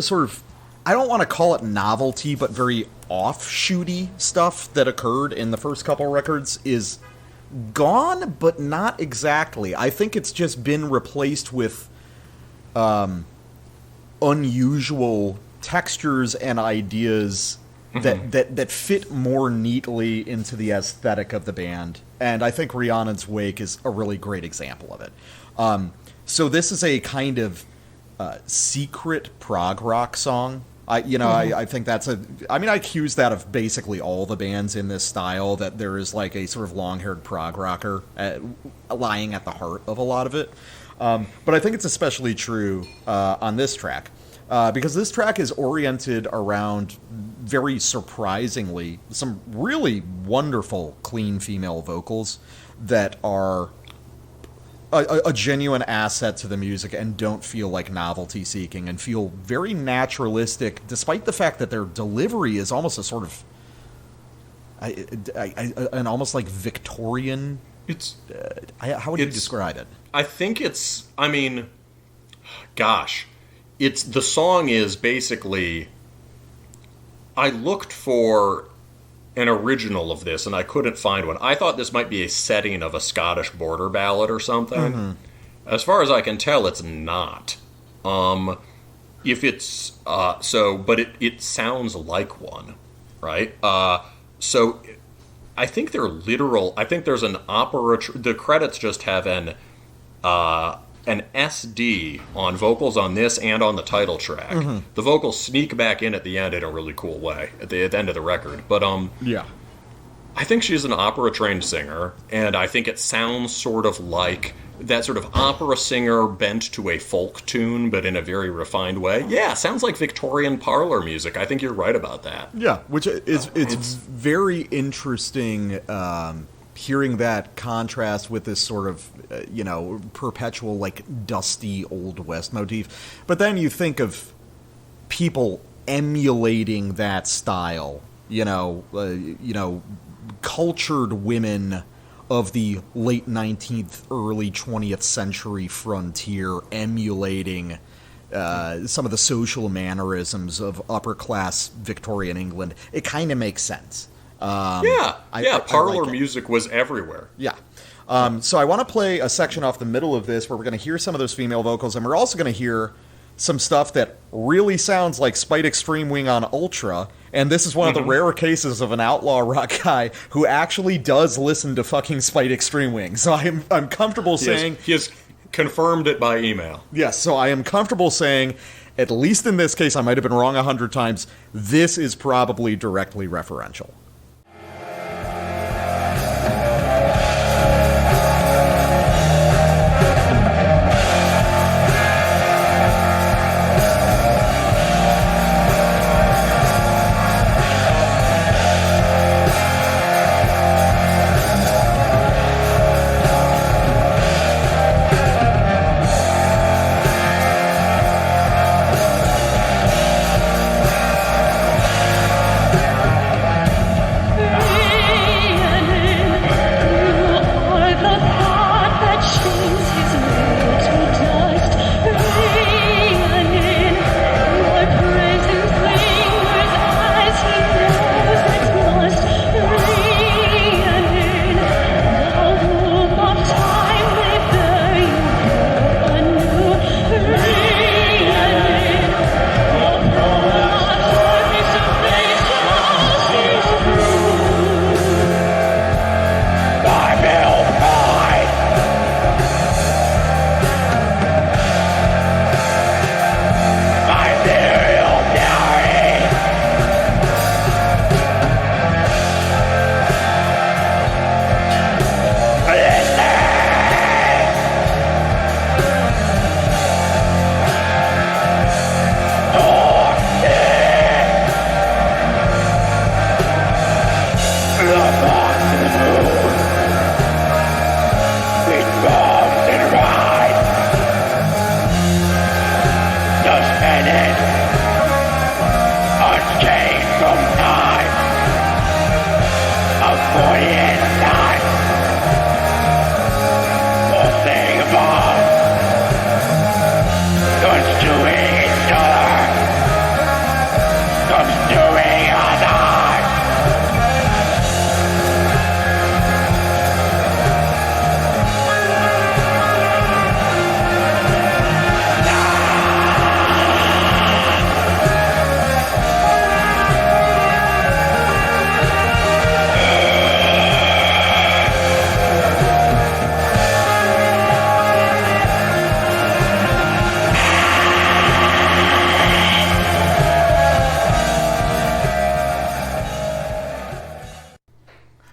sort of, I don't want to call it novelty, but very offshooty stuff that occurred in the first couple records is gone, but not exactly. I think it's just been replaced with unusual textures and ideas that fit more neatly into the aesthetic of the band. And I think Rhiannon's Wake is a really great example of it. So this is a kind of secret prog rock song. I think that's I accuse that of basically all the bands in this style, that there is like a sort of long-haired prog rocker lying at the heart of a lot of it. But I think it's especially true on this track. Because this track is oriented around, very surprisingly, some really wonderful, clean female vocals that are a genuine asset to the music and don't feel like novelty seeking and feel very naturalistic, despite the fact that their delivery is almost a sort of an almost like Victorian. It's how would you describe it? I think it's, it's, the song is basically, I looked for an original of this and I couldn't find one. I thought this might be a setting of a Scottish border ballad or something. As far as I can tell, it's not. If it's, but it sounds like one, right? So I think they're literal. I think there's an opera. The credits just have an SD on vocals on this and on the title track. Mm-hmm. The vocals sneak back in at the end in a really cool way at the end of the record. But yeah, I think she's an opera trained singer, and I think it sounds sort of like that sort of opera singer bent to a folk tune, but in a very refined way. Yeah, sounds like Victorian parlor music. I think you're right about that. Yeah, which is it's very interesting hearing that contrast with this sort of, perpetual, like, dusty Old West motif. But then you think of people emulating that style, cultured women of the late 19th, early 20th century frontier emulating some of the social mannerisms of upper-class Victorian England. It kind of makes sense. Parlor music was everywhere. Yeah. So I want to play a section off the middle of this where we're going to hear some of those female vocals, and we're also going to hear some stuff that really sounds like Spite Extreme Wing on Ultra, and this is one of the rare cases of an outlaw rock guy who actually does listen to fucking Spite Extreme Wing. So I'm comfortable saying... He has confirmed it by email. Yes, so I am comfortable saying, at least in this case, I might have been wrong 100 times, this is probably directly referential.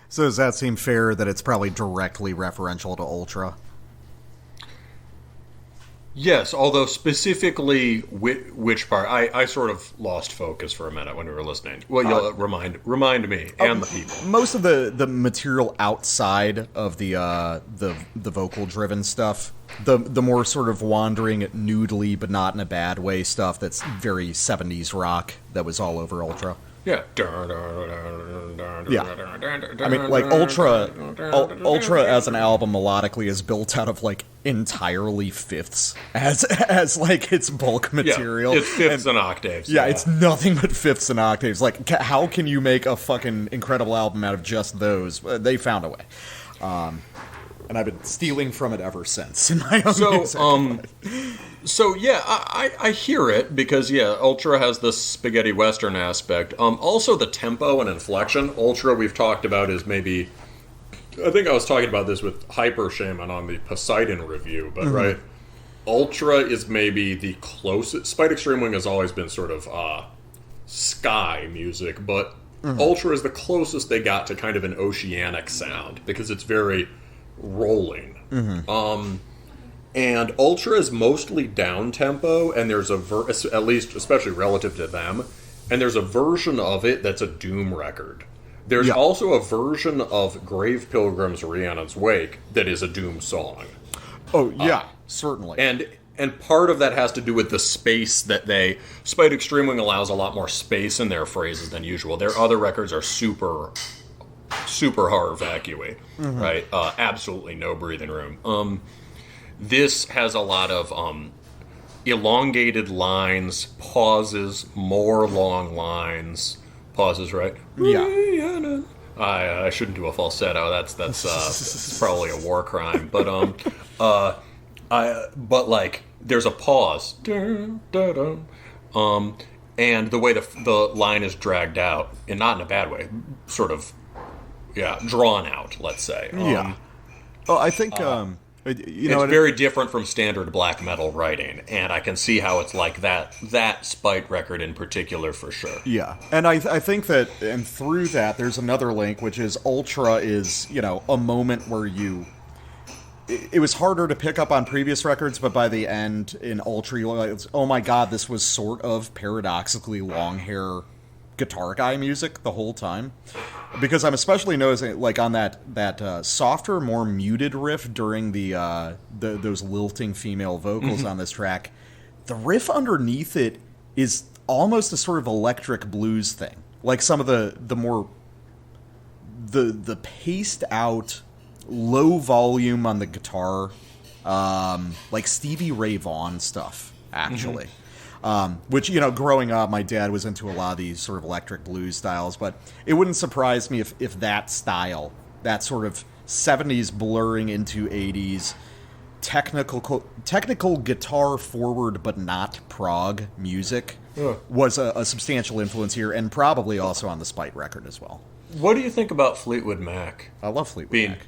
So does that seem fair that it's probably directly referential to Ultra? Yes, although specifically which part, I sort of lost focus for a minute when we were listening. Well, you'll remind me and the people. Most of the material outside of the vocal driven stuff, the more sort of wandering noodly but not in a bad way stuff that's very 70s rock that was all over Ultra. Yeah. I mean, like, Ultra as an album melodically is built out of, like, entirely fifths as like, its bulk material. Yeah, it's fifths and octaves. Yeah, it's nothing but fifths and octaves. Like, how can you make a fucking incredible album out of just those? They found a way. and I've been stealing from it ever since in my own music. So yeah, I hear it because Ultra has this spaghetti western aspect. Also the tempo and inflection. Ultra we've talked about is maybe, I think I was talking about this with Hyper Shaman on the Poseidon review, but right, Ultra is maybe the closest. Spite Extreme Wing has always been sort of sky music, but Ultra is the closest they got to kind of an oceanic sound because it's very rolling. And Ultra is mostly down-tempo, and there's at least, especially relative to them, and there's a version of it that's a Doom record. There's also a version of Grave Pilgrim's Rhiannon's Wake that is a Doom song. Oh, yeah, certainly. And part of that has to do with the space that Spite Extreme Wing allows a lot more space in their phrases than usual. Their other records are super horror vacui, right? Absolutely no breathing room. This has a lot of elongated lines, pauses, more long lines, pauses, right? Yeah. I shouldn't do a falsetto. That's probably a war crime. But but like there's a pause, and the way the line is dragged out, and not in a bad way, sort of drawn out. Let's say. I think. It's very different from standard black metal writing, and I can see how it's like that Spite record in particular for sure. Yeah, and I think that, and through that, there's another link, which is Ultra is, a moment where it was harder to pick up on previous records, but by the end in Ultra, you're like, oh my god, this was sort of paradoxically long hair guitar guy music the whole time. Because I'm especially noticing, like, on that softer, more muted riff during those lilting female vocals on this track, the riff underneath it is almost a sort of electric blues thing. Like some of the more the paced out, low volume on the guitar, like Stevie Ray Vaughan stuff, actually. Which, growing up, my dad was into a lot of these sort of electric blues styles, but it wouldn't surprise me if that style, that sort of 70s blurring into 80s, technical guitar forward but not prog music was a substantial influence here, and probably also on the Spite record as well. What do you think about Fleetwood Mac? I love Fleetwood Mac.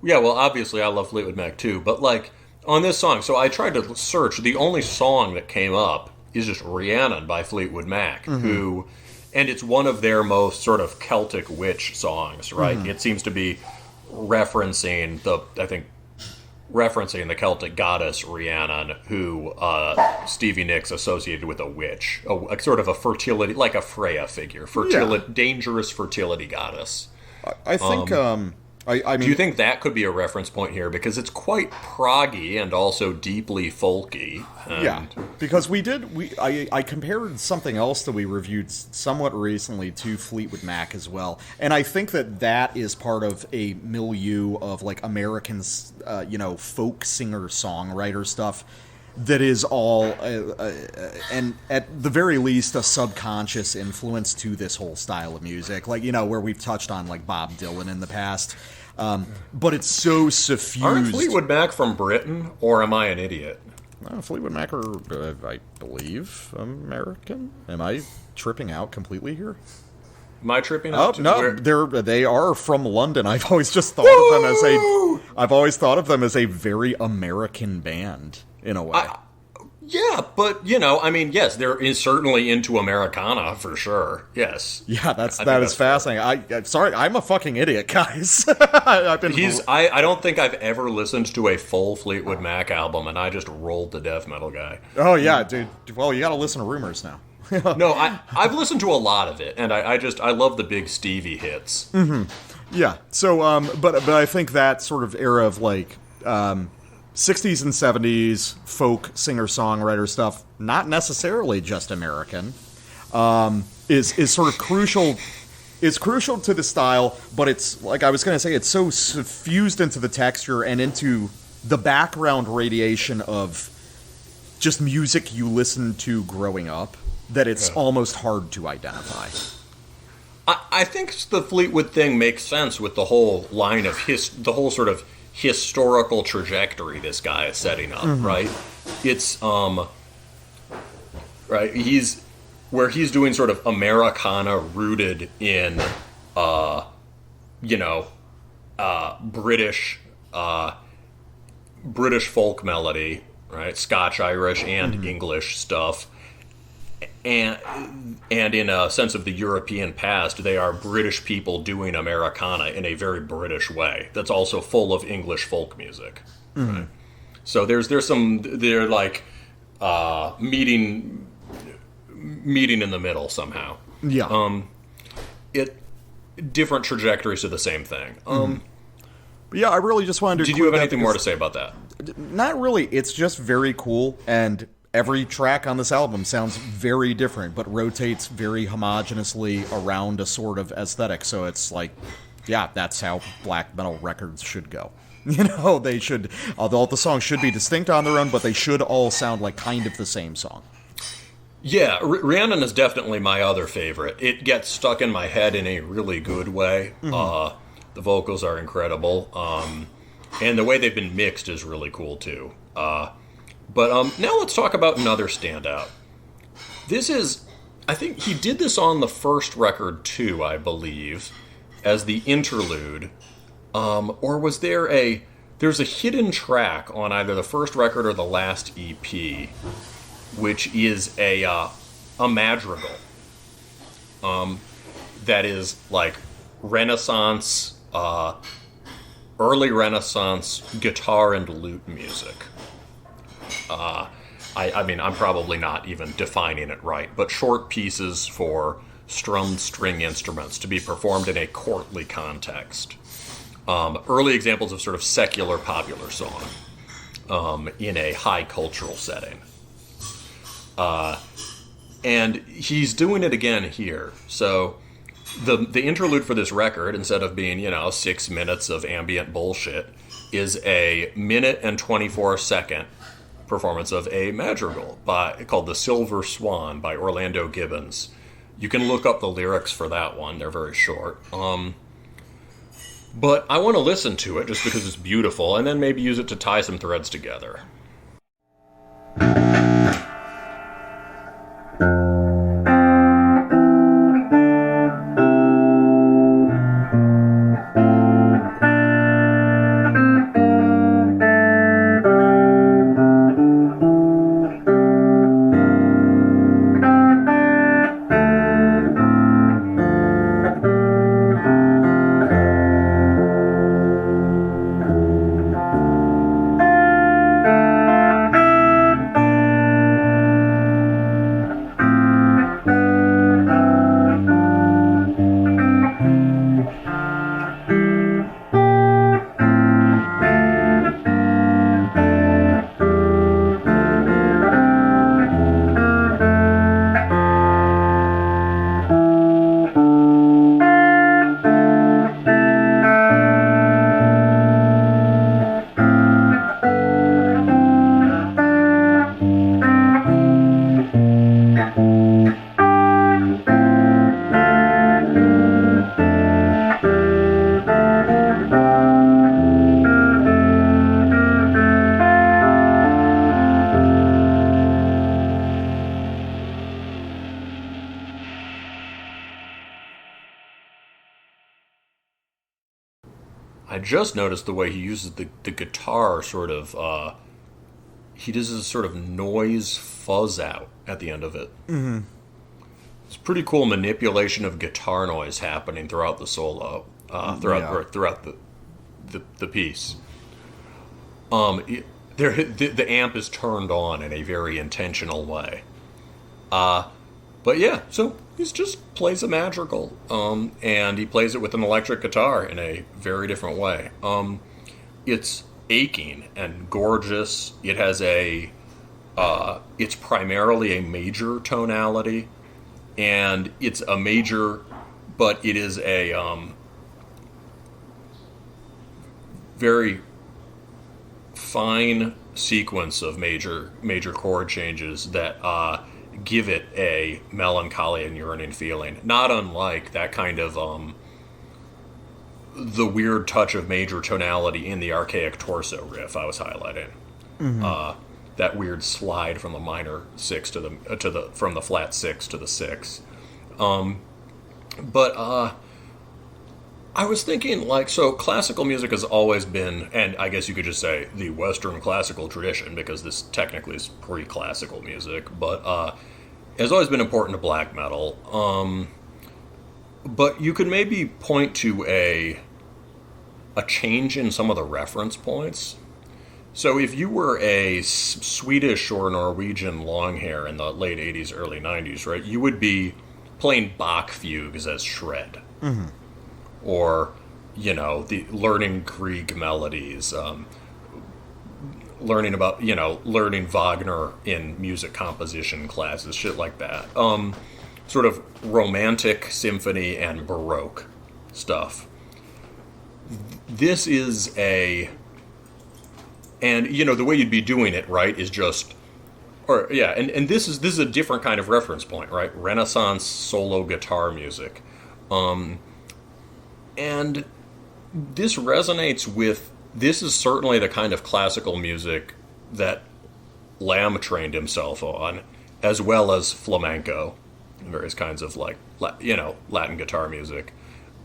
Yeah, well, obviously I love Fleetwood Mac too, but like on this song, so I tried to search, the only song that came up is just Rhiannon by Fleetwood Mac, who, and it's one of their most sort of Celtic witch songs, right? It seems to be referencing the Celtic goddess Rhiannon, who Stevie Nicks associated with a witch, a sort of a fertility, like a Freya figure, dangerous fertility goddess. I think. I mean, do you think that could be a reference point here? Because it's quite proggy and also deeply folky. Yeah, because I compared something else that we reviewed somewhat recently to Fleetwood Mac as well, and I think that is part of a milieu of like Americans, folk singer-songwriter stuff that is all, and at the very least, a subconscious influence to this whole style of music. Like, where we've touched on like Bob Dylan in the past. But it's so suffused. Aren't Fleetwood Mac from Britain, or am I an idiot? Fleetwood Mac are, I believe, American. Am I tripping out completely here? Am I tripping out? Oh no, they are from London. I've always just thought of them as a very American band in a way. Yeah, but yes, there is certainly into Americana for sure. Yes. Yeah, that is fascinating. I'm sorry, I'm a fucking idiot, guys. I don't think I've ever listened to a full Fleetwood Mac album, and I just rolled the death metal guy. Oh yeah, dude. Well, you got to listen to Rumors now. No, I've listened to a lot of it, and I love the big Stevie hits. Yeah. So, but I think that sort of era of like. 60s and 70s folk singer-songwriter stuff, not necessarily just American, is sort of crucial. It's crucial to the style, but it's, like I was going to say, it's so suffused into the texture and into the background radiation of just music you listened to growing up that it's almost hard to identify. I think the Fleetwood thing makes sense with the whole line of the whole sort of historical trajectory this guy is setting up, right? It's right, he's doing sort of Americana rooted in British folk melody, right? Scotch, Irish, and English stuff. And in a sense of the European past, they are British people doing Americana in a very British way. That's also full of English folk music. Right? So they're like meeting in the middle somehow. Yeah. Different trajectories to the same thing. But yeah, I really just wanted to. Did you have anything more to say about that? Not really. It's just very cool, and every track on this album sounds very different, but rotates very homogeneously around a sort of aesthetic. So it's like, yeah, that's how black metal records should go. They should, although the songs should be distinct on their own, but they should all sound like kind of the same song. Yeah, Rhiannon is definitely my other favorite. It gets stuck in my head in a really good way. The vocals are incredible, and the way they've been mixed is really cool too. But now let's talk about another standout. This is, I think he did this on the first record too, I believe, as the Interlude. Or was there's a hidden track on either the first record or the last EP, which is a madrigal. That is like Renaissance, early Renaissance guitar and lute music. I mean, I'm probably not even defining it right, but short pieces for strummed string instruments to be performed in a courtly context. Early examples of sort of secular popular song in a high cultural setting. And he's doing it again here. So the interlude for this record, instead of being, 6 minutes of ambient bullshit, is a 1 and 24-second performance of a madrigal called The Silver Swan by Orlando Gibbons. You can look up the lyrics for that one. They're very short. But I want to listen to it just because it's beautiful, and then maybe use it to tie some threads together. I just noticed the way he uses the guitar sort of, he does this sort of noise fuzz out at the end of it. Mm-hmm. It's pretty cool manipulation of guitar noise happening throughout the solo, throughout the piece. The amp is turned on in a very intentional way. But yeah, so he just plays a madrigal, and he plays it with an electric guitar in a very different way. It's aching and gorgeous. It has it's primarily a major tonality, and it's a major, but it is a very fine sequence of major chord changes that give it a melancholy and yearning feeling, not unlike that kind of the weird touch of major tonality in the archaic torso riff I was highlighting. That weird slide from the minor six to the from the flat six to the six. But I was thinking, like, so classical music has always been, and I guess you could just say the Western classical tradition, because this technically is pre-classical music, but has always been important to black metal. But you could maybe point to a change in some of the reference points. So if you were a Swedish or Norwegian longhair in the late 80s, early 90s, right, you would be playing Bach fugues as shred. Mm-hmm. Or, learning Grieg melodies, learning Wagner in music composition classes, shit like that. Sort of romantic symphony and Baroque stuff. This is and the way you'd be doing it, right, is just, and this is a different kind of reference point, right? Renaissance solo guitar music, and this resonates with. This is certainly the kind of classical music that Lamb trained himself on, as well as flamenco, and various kinds of Latin guitar music.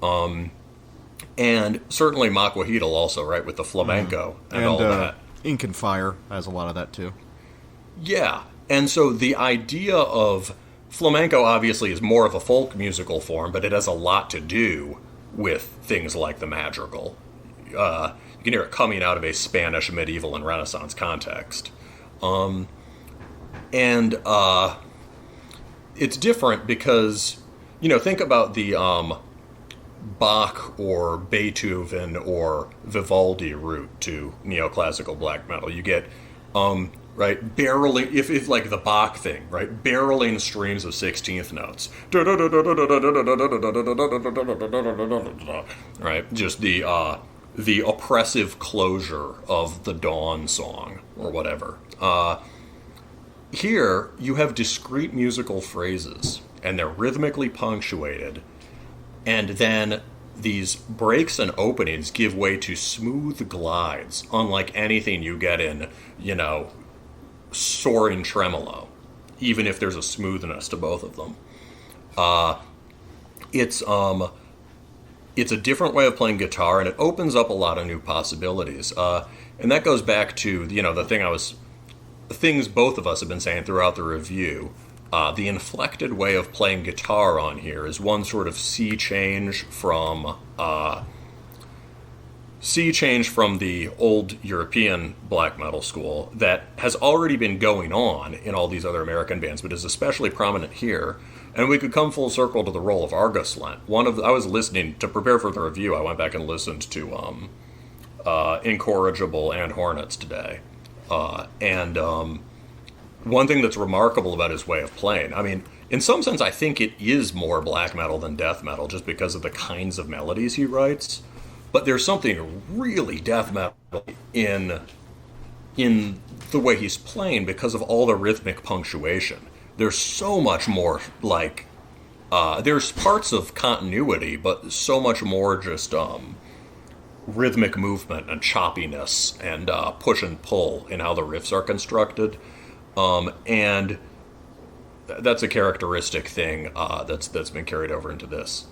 And certainly Maquahuitl also, right, with the flamenco and all that. Ink and Fire has a lot of that, too. Yeah, and so the idea of flamenco obviously is more of a folk musical form, but it has a lot to do with things like the madrigal. You can hear it coming out of a Spanish medieval and Renaissance context. It's different because, think about the Bach or Beethoven or Vivaldi route to neoclassical black metal. You get, right, barreling, if like the Bach thing, right, barreling streams of 16th notes. Right, just the oppressive closure of the dawn song or whatever. Here, you have discrete musical phrases, and they're rhythmically punctuated. And then these breaks and openings give way to smooth glides, unlike anything you get in, soaring tremolo, even if there's a smoothness to both of them. It's a different way of playing guitar, and it opens up a lot of new possibilities. And that goes back to, the things both of us have been saying throughout the review. The inflected way of playing guitar on here is one sort of sea change from the old European black metal school that has already been going on in all these other American bands, but is especially prominent here. And we could come full circle to the role of Argus Lent. I was listening to prepare for the review. I went back and listened to Incorrigible and Hornets today, one thing that's remarkable about his way of playing, I mean, in some sense, I think it is more black metal than death metal, just because of the kinds of melodies he writes. But there's something really death metal in the way he's playing because of all the rhythmic punctuation. There's so much more, there's parts of continuity, but so much more just rhythmic movement and choppiness and push and pull in how the riffs are constructed. And that's a characteristic thing that's been carried over into this.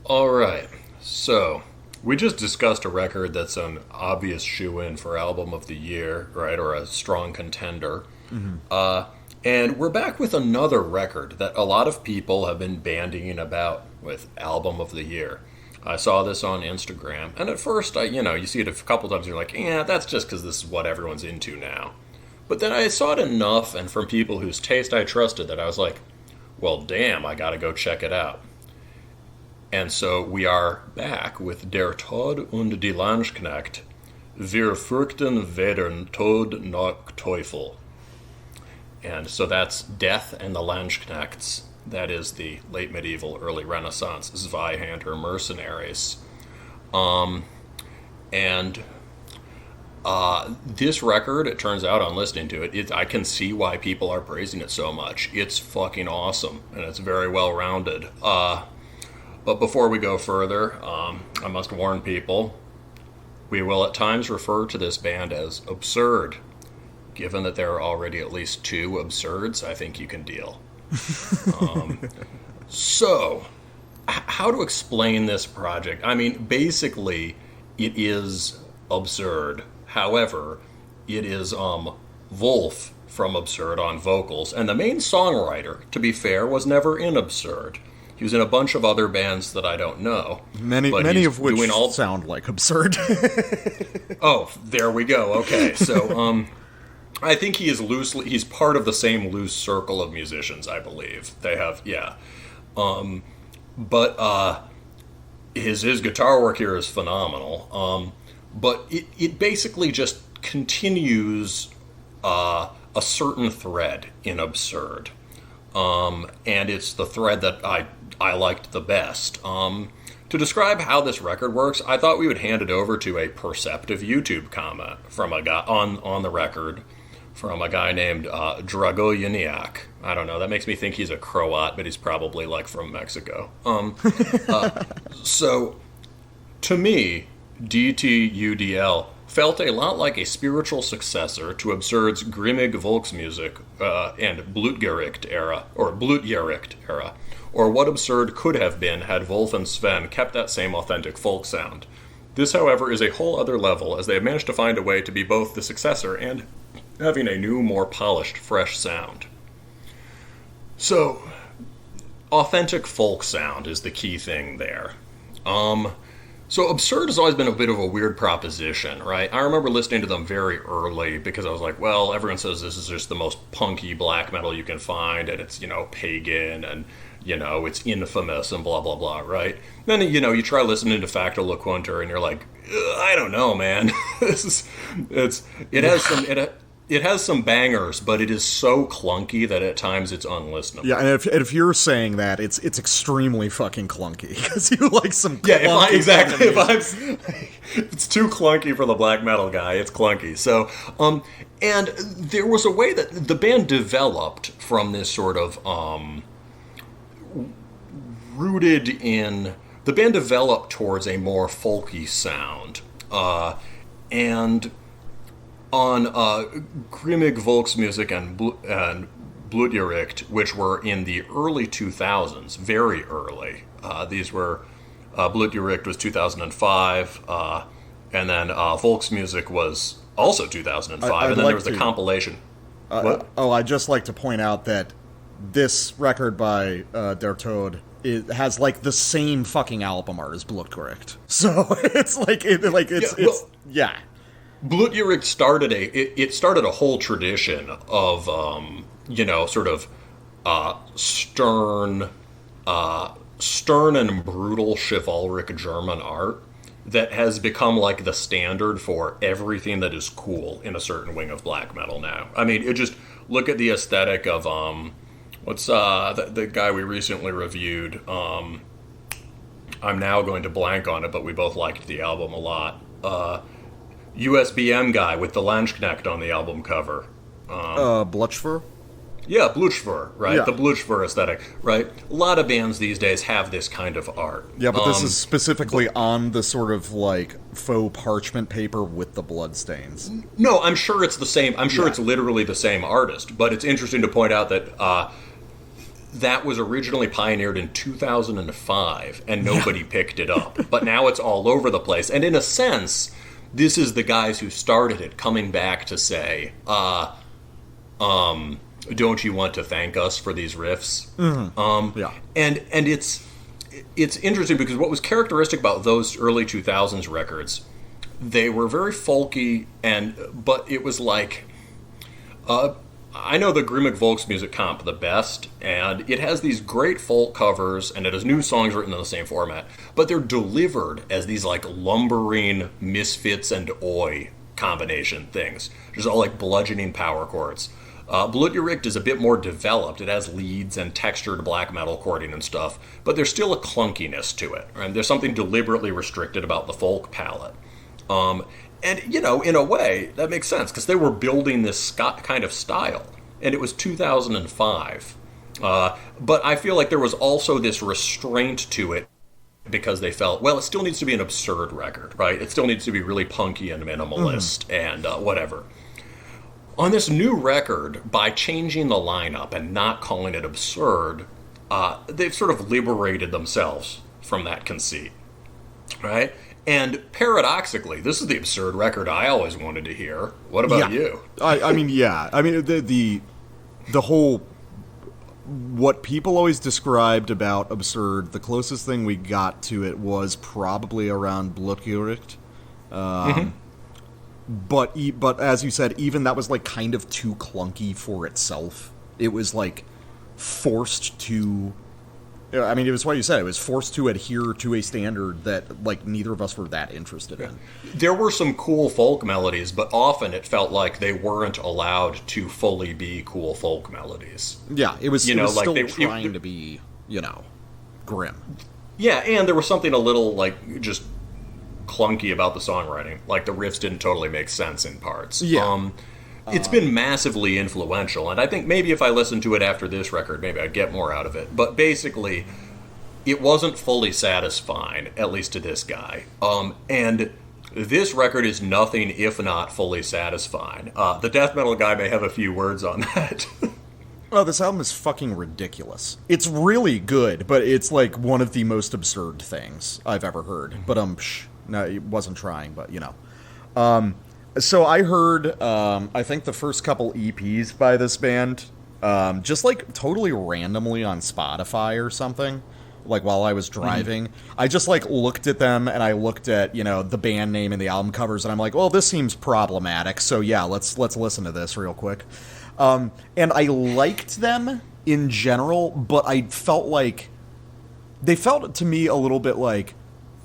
All right. So, we just discussed a record that's an obvious shoe-in for Album of the Year, right? Or a strong contender. And we're back with another record that a lot of people have been bandying about with Album of the Year. I saw this on Instagram, and at first, you see it a couple times, and you're like, yeah, that's just because this is what everyone's into now. But then I saw it enough, and from people whose taste I trusted, that I was like, well, damn, I gotta go check it out. And so we are back with Der Tod und die Landsknechte, wir fürchten, weder, Tod, noch, Teufel. And so that's Death and the Landsknechts. That is the late medieval, early Renaissance Zweihander mercenaries. This record, it turns out on listening to it, I can see why people are praising it so much. It's fucking awesome, and it's very well-rounded. But before we go further, I must warn people, we will at times refer to this band as absurd. Given that there are already at least 2 absurds, I think you can deal. So, how to explain this project? I mean, basically, it is absurd. However, it is Wolf from Absurd on vocals, and the main songwriter, to be fair, was never in Absurd. He was in a bunch of other bands that I don't know. Many of which sound like Absurd. Oh, there we go. Okay, so I think he's part of the same loose circle of musicians, I believe. They have, yeah. But his guitar work here is phenomenal. But it basically just continues a certain thread in Absurd. And it's the thread that I liked the best. To describe how this record works, I thought we would hand it over to a perceptive YouTube comment from a guy on the record, from a guy named Dragojaniak. I don't know, that makes me think he's a Croat, but he's probably like from Mexico. So, to me, DTUDL felt a lot like a spiritual successor to Absurd's Grimmig Volksmusik and Blutgericht era, or what Absurd could have been had Wolf and Sven kept that same authentic folk sound. This, however, is a whole other level, as they have managed to find a way to be both the successor and having a new, more polished, fresh sound. So, authentic folk sound is the key thing there. So Absurd has always been a bit of a weird proposition, right? I remember listening to them very early because I was like, well, everyone says this is just the most punky black metal you can find, and it's, pagan, and, it's infamous, and blah, blah, blah, right? Then, you try listening to Facto Loquunter, and you're like, I don't know, man. It has some bangers, but it is so clunky that at times it's unlistenable. Yeah, and if you're saying that, it's extremely fucking clunky, because you like some clunky. Yeah, exactly. If it's too clunky for the black metal guy, it's clunky. So, and there was a way that the band developed from this sort of rooted in... The band developed towards a more folky sound, and... On Grimmig Volksmusik and Blutgericht, which were in the early 2000s, very early. These were, Blutgericht was 2005, and then Volksmusik was also 2005, and then there was a compilation. What? I'd just like to point out that this record by Der Tod, it has like the same fucking album art as Blutgericht. So it's yeah. Blutgericht started a whole tradition of sort of stern and brutal chivalric German art that has become like the standard for everything that is cool in a certain wing of black metal now. I mean, look at the aesthetic of what's the guy we recently reviewed. I'm now going to blank on it, but we both liked the album a lot. USBM guy with the Landsknechte on the album cover. Blutschwer? Yeah, Blutschwer, right? Yeah. The Blutschwer aesthetic, right? A lot of bands these days have this kind of art. Yeah, but this is specifically on the sort of like faux parchment paper with the bloodstains. No, I'm sure it's the same. I'm sure it's literally the same artist, but it's interesting to point out that that was originally pioneered in 2005, and nobody picked it up. But now it's all over the place. And in a sense, this is the guys who started it coming back to say, don't you want to thank us for these riffs? Mm-hmm. Yeah. And it's interesting because what was characteristic about those early 2000s records, they were very folky, but it was like, I know the Grimmig Volksmusik comp the best, and it has these great folk covers, and it has new songs written in the same format, but they're delivered as these like lumbering Misfits and Oi combination things. Just all like bludgeoning power chords. Blutgericht is a bit more developed. It has leads and textured black metal chording and stuff, but there's still a clunkiness to it. And there's something deliberately restricted about the folk palette. And, you know, in a way, that makes sense, because they were building this kind of style, and it was 2005. But I feel like there was also this restraint to it, because they felt, well, it still needs to be an absurd record, right? It still needs to be really punky and minimalist and whatever. On this new record, by changing the lineup and not calling it absurd, they've sort of liberated themselves from that conceit, right? And paradoxically, this is the absurd record I always wanted to hear. What about you? I mean, the whole, what people always described about absurd, the closest thing we got to it was probably around Blutgericht. But as you said, even that was like kind of too clunky for itself. It was like forced to, I mean, it was what you said, it was forced to adhere to a standard that like neither of us were that interested in. There were some cool folk melodies, but often it felt like they weren't allowed to fully be cool folk melodies. Yeah, it was still trying to be, grim. Yeah, and there was something a little like just clunky about the songwriting. Like the riffs didn't totally make sense in parts. Yeah. It's been massively influential, and I think maybe if I listened to it after this record, maybe I'd get more out of it. But basically, it wasn't fully satisfying, at least to this guy. And this record is nothing if not fully satisfying. The death metal guy may have a few words on that. Oh, this album is fucking ridiculous. It's really good, but it's like one of the most absurd things I've ever heard. But no, it wasn't trying, but So I heard, I think the first couple EPs by this band, just like totally randomly on Spotify or something, like while I was driving. I just like looked at them and I looked at, the band name and the album covers and I'm like, well, this seems problematic. So yeah, let's listen to this real quick. And I liked them in general, but I felt like they felt to me a little bit like,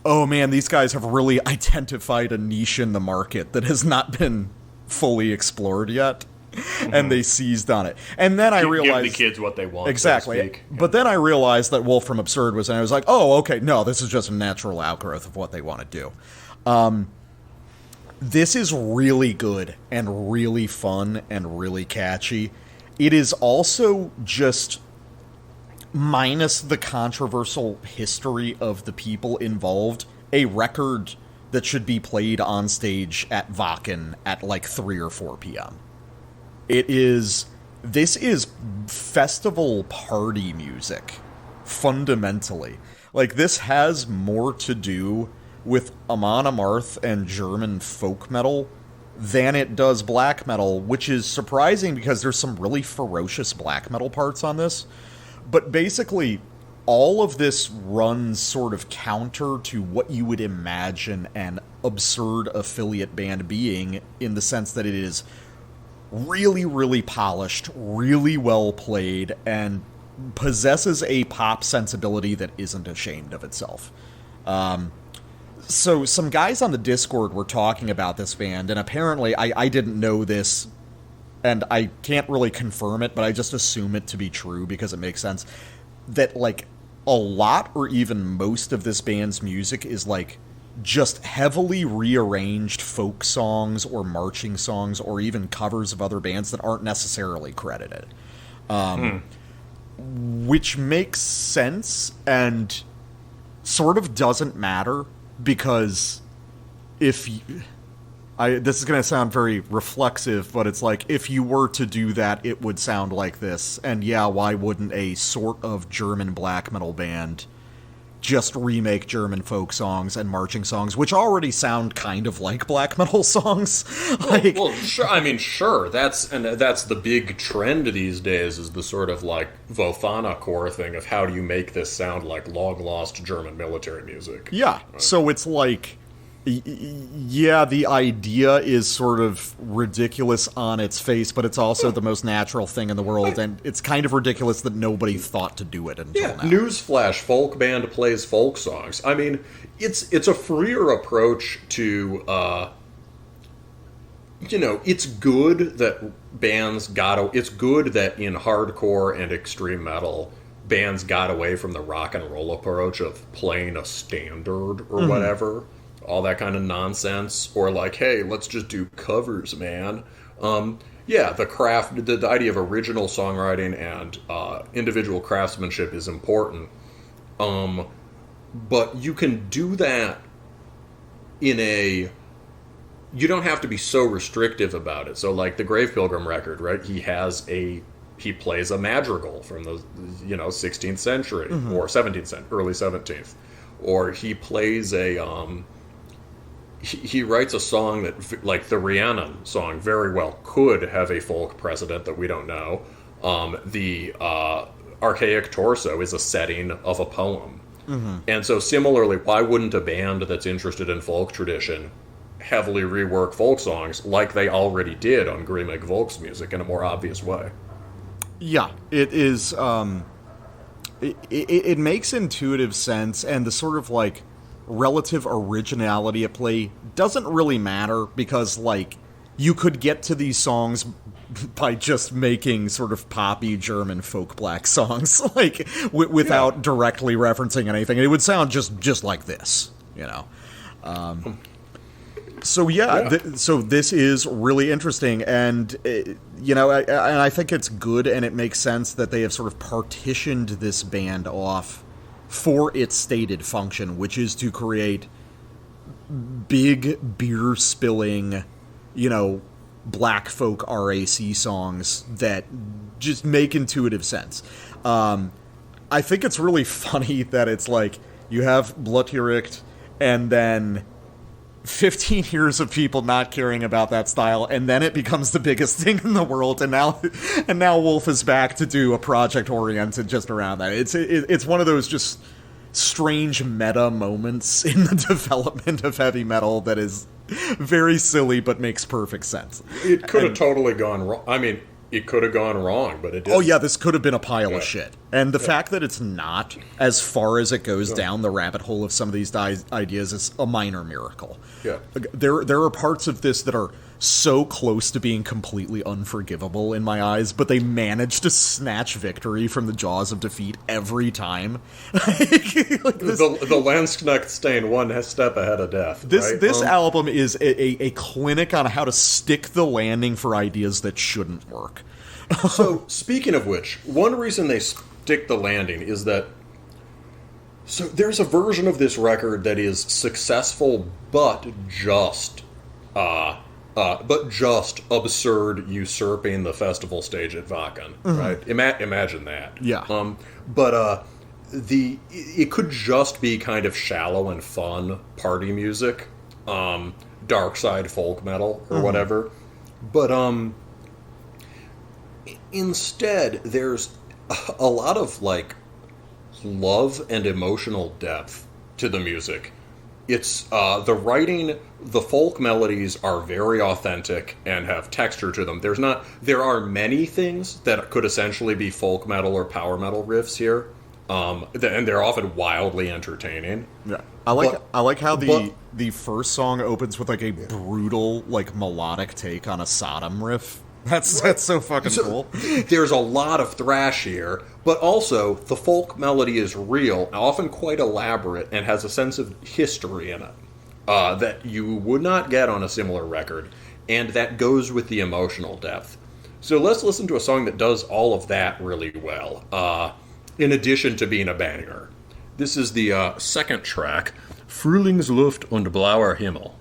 oh man, these guys have really identified a niche in the market that has not been fully explored yet, and they seized on it. And then I realized... Give the kids what they want, exactly. So to speak. But then I realized that Wolf from Absurd was, and I was like, oh, okay, no, this is just a natural outgrowth of what they want to do. This is really good, and really fun, and really catchy. It is also just... minus the controversial history of the people involved, a record that should be played on stage at Wacken at like 3 or 4 p.m. This is festival party music, fundamentally. Like, this has more to do with Amon Amarth and German folk metal than it does black metal, which is surprising because there's some really ferocious black metal parts on this. But basically, all of this runs sort of counter to what you would imagine an absurd affiliate band being, in the sense that it is really, really polished, really well played, and possesses a pop sensibility that isn't ashamed of itself. So some guys on the Discord were talking about this band, and apparently I didn't know this, and I can't really confirm it, but I just assume it to be true because it makes sense, that, like, a lot or even most of this band's music is, like, just heavily rearranged folk songs or marching songs or even covers of other bands that aren't necessarily credited. Which makes sense and sort of doesn't matter, because if you... This is going to sound very reflexive, but it's like, if you were to do that, it would sound like this. And yeah, why wouldn't a sort of German black metal band just remake German folk songs and marching songs, which already sound kind of like black metal songs? Well, sure. I mean, sure. That's the big trend these days, is the sort of like Vofana core thing of how do you make this sound like long-lost German military music. Yeah, right. So it's like, yeah, the idea is sort of ridiculous on its face, but it's also the most natural thing in the world, and it's kind of ridiculous that nobody thought to do it until now. Newsflash, folk band plays folk songs. I mean, it's a freer approach to, it's good that it's good that in hardcore and extreme metal, bands got away from the rock and roll approach of playing a standard or whatever. All that kind of nonsense, or like, hey, let's just do covers, man. The idea of original songwriting and individual craftsmanship is important. But you can do that you don't have to be so restrictive about it. So like the Grave Pilgrim record, right? He plays a madrigal from the 16th century or 17th century, early 17th, or he plays he writes a song that, like the Rhiannon song, very well could have a folk precedent that we don't know. The Archaic Torso is a setting of a poem. And so similarly, why wouldn't a band that's interested in folk tradition heavily rework folk songs like they already did on Grimmig Volksmusik in a more obvious way? Yeah, it is... It makes intuitive sense, and the sort of, like, relative originality at play doesn't really matter, because, like, you could get to these songs by just making sort of poppy German folk black songs, like, without directly referencing anything. It would sound just like this, So so this is really interesting, and I think it's good, and it makes sense that they have sort of partitioned this band off for its stated function, which is to create big beer spilling, black folk RAC songs that just make intuitive sense. I think it's really funny that it's like you have Bloodhericht and then 15 years of people not caring about that style, and then it becomes the biggest thing in the world, and now Wolf is back to do a project oriented just around that. It's one of those just strange meta moments in the development of heavy metal that is very silly but makes perfect sense. It could have totally gone wrong. I mean, it could have gone wrong, but it didn't. Oh yeah, this could have been a pile of shit. And the fact that it's not, as far as it goes down the rabbit hole of some of these ideas, is a minor miracle. Yeah. There are parts of this that are so close to being completely unforgivable in my eyes, but they manage to snatch victory from the jaws of defeat every time. The Landsknechte staying one step ahead of death. This album is a clinic on how to stick the landing for ideas that shouldn't work. So, speaking of which, one reason they stick the landing is that there's a version of this record that is successful, but just absurd, usurping the festival stage at Wacken, right? Imagine that. Yeah. It could just be kind of shallow and fun party music, dark side folk metal or whatever, but instead there's a lot of like love and emotional depth to the music. It's the writing, the folk melodies are very authentic and have texture to them. There are many things that could essentially be folk metal or power metal riffs here, and they're often wildly entertaining. Yeah, I like how the first song opens with like a brutal, like melodic take on a Sodom riff. That's so fucking cool. There's a lot of thrash here, but also the folk melody is real, often quite elaborate, and has a sense of history in it that you would not get on a similar record, and that goes with the emotional depth. So let's listen to a song that does all of that really well, in addition to being a banger. This is the second track, Frühlingsluft und blauer Himmel.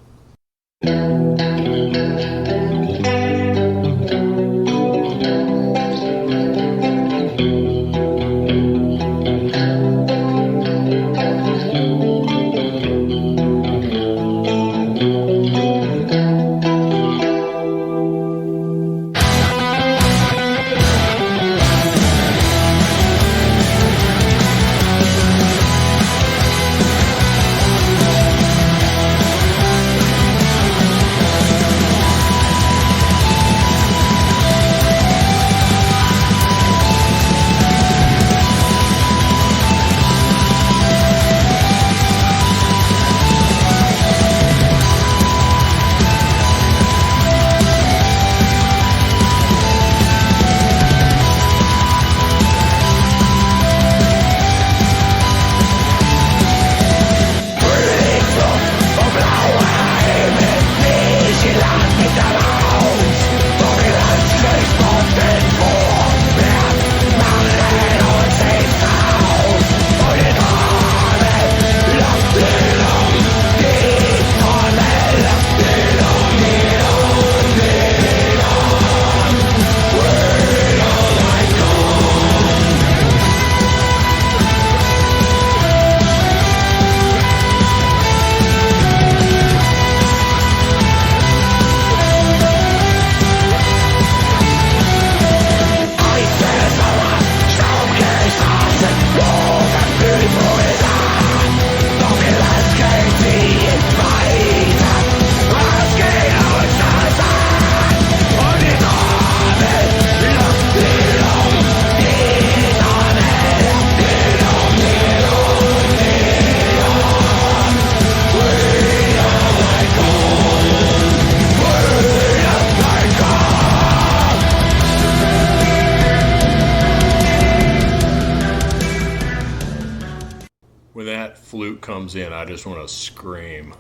Comes in, I just want to scream.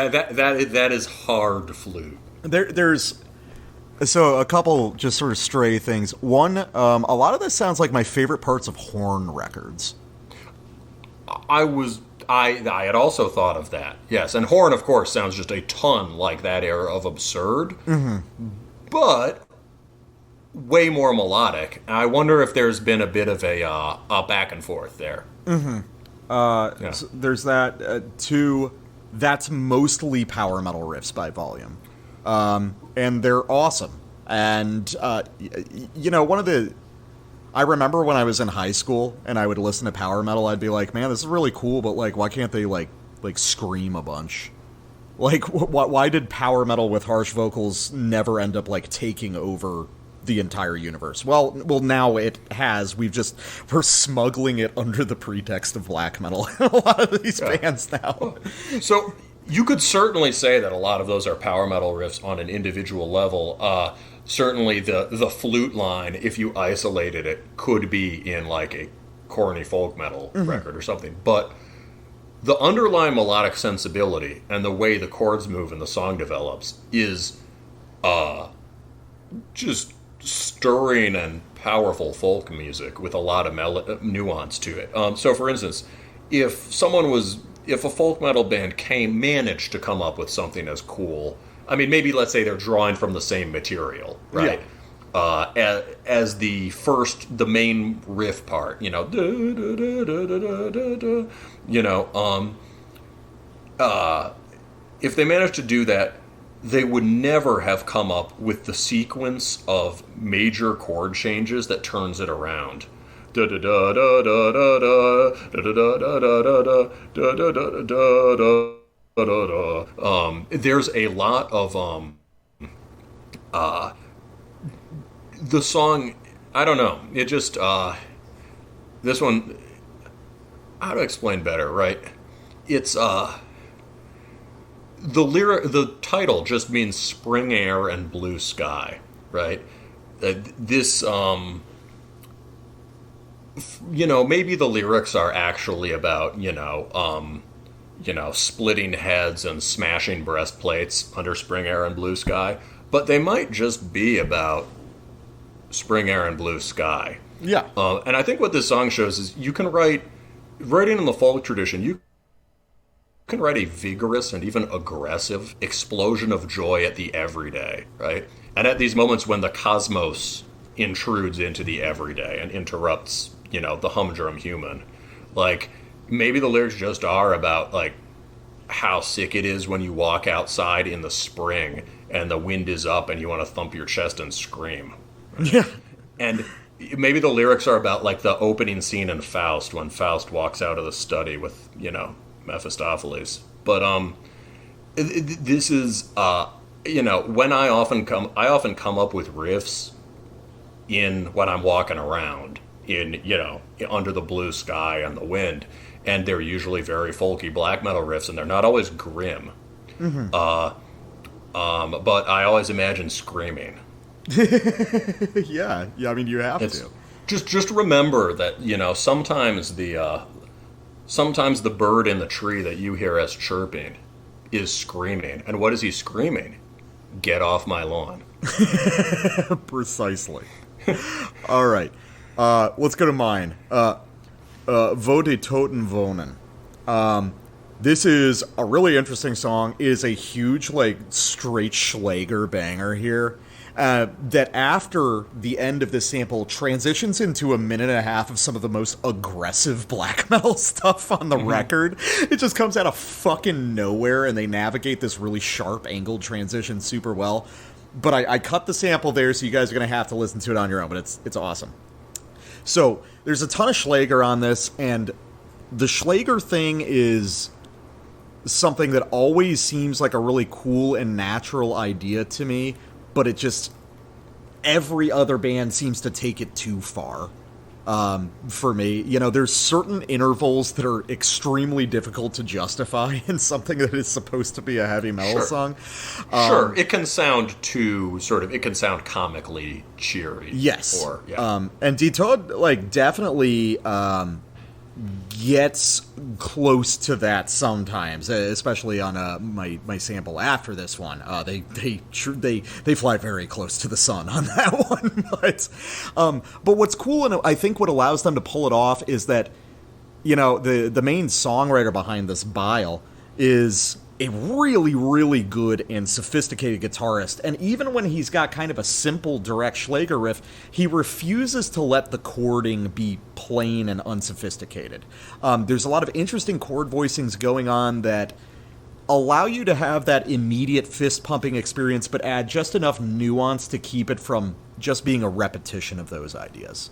that is hard flute. There's so a couple just sort of stray things. One, a lot of this sounds like my favorite parts of Horn records. I had also thought of that. Yes, and Horn, of course, sounds just a ton like that era of Absurd, but way more melodic. I wonder if there's been a bit of a back and forth there. So there's that. Two, that's mostly power metal riffs by volume, and they're awesome. And one of the, I remember when I was in high school and I would listen to power metal, I'd be like, man, this is really cool, but like, why can't they like scream a bunch? Like, why did power metal with harsh vocals never end up like taking over the entire universe? Well, now it has. We're smuggling it under the pretext of black metal in a lot of these bands now. So you could certainly say that a lot of those are power metal riffs on an individual level. Certainly the flute line, if you isolated it, could be in like a corny folk metal record or something. But the underlying melodic sensibility and the way the chords move and the song develops is just stirring and powerful folk music with a lot of nuance to it. So, for instance, if a folk metal band managed to come up with something as cool, I mean, maybe let's say they're drawing from the same material, right? Yeah. As the main riff part, if they managed to do that, they would never have come up with the sequence of major chord changes that turns it around. There's a lot of the song, I don't know, it just this one, how to explain better, right? It's the title just means spring air and blue sky, right? This maybe the lyrics are actually about splitting heads and smashing breastplates under spring air and blue sky, but they might just be about spring air and blue sky. Yeah. And I think what this song shows is you can writing in the folk tradition, you can write a vigorous and even aggressive explosion of joy at the everyday, right? And at these moments when the cosmos intrudes into the everyday and interrupts, the humdrum human, like, maybe the lyrics just are about, like, how sick it is when you walk outside in the spring and the wind is up and you want to thump your chest and scream. Right? Yeah. And maybe the lyrics are about, like, the opening scene in Faust when Faust walks out of the study with, Mephistopheles. But this is when I often come up with riffs when I'm walking around in under the blue sky and the wind, and they're usually very folky black metal riffs, and they're not always grim. Mm-hmm. But I always imagine screaming. yeah. I mean, you have to. Just remember that sometimes the bird in the tree that you hear as chirping is screaming. And what is he screaming? Get off my lawn. Precisely. All right. Let's go to mine. Weder, Tod und wohnen. This is a really interesting song. It is a huge, like, straight Schlager banger here. That after the end of this sample transitions into a minute and a half of some of the most aggressive black metal stuff on the record. It just comes out of fucking nowhere, and they navigate this really sharp angled transition super well. But I cut the sample there, so you guys are going to have to listen to it on your own, but it's awesome. So there's a ton of Schlager on this, and the Schlager thing is something that always seems like a really cool and natural idea to me, but it just, every other band seems to take it too far for me. There's certain intervals that are extremely difficult to justify in something that is supposed to be a heavy metal song. Sure, it can sound comically cheery. Yes. And Tod, like, definitely gets close to that sometimes, especially on my sample after this one. They fly very close to the sun on that one. But what's cool, and I think what allows them to pull it off, is that the main songwriter behind this, Bile, is a really, really good and sophisticated guitarist, and even when he's got kind of a simple, direct Schlager riff, he refuses to let the chording be plain and unsophisticated. There's a lot of interesting chord voicings going on that allow you to have that immediate fist-pumping experience, but add just enough nuance to keep it from just being a repetition of those ideas.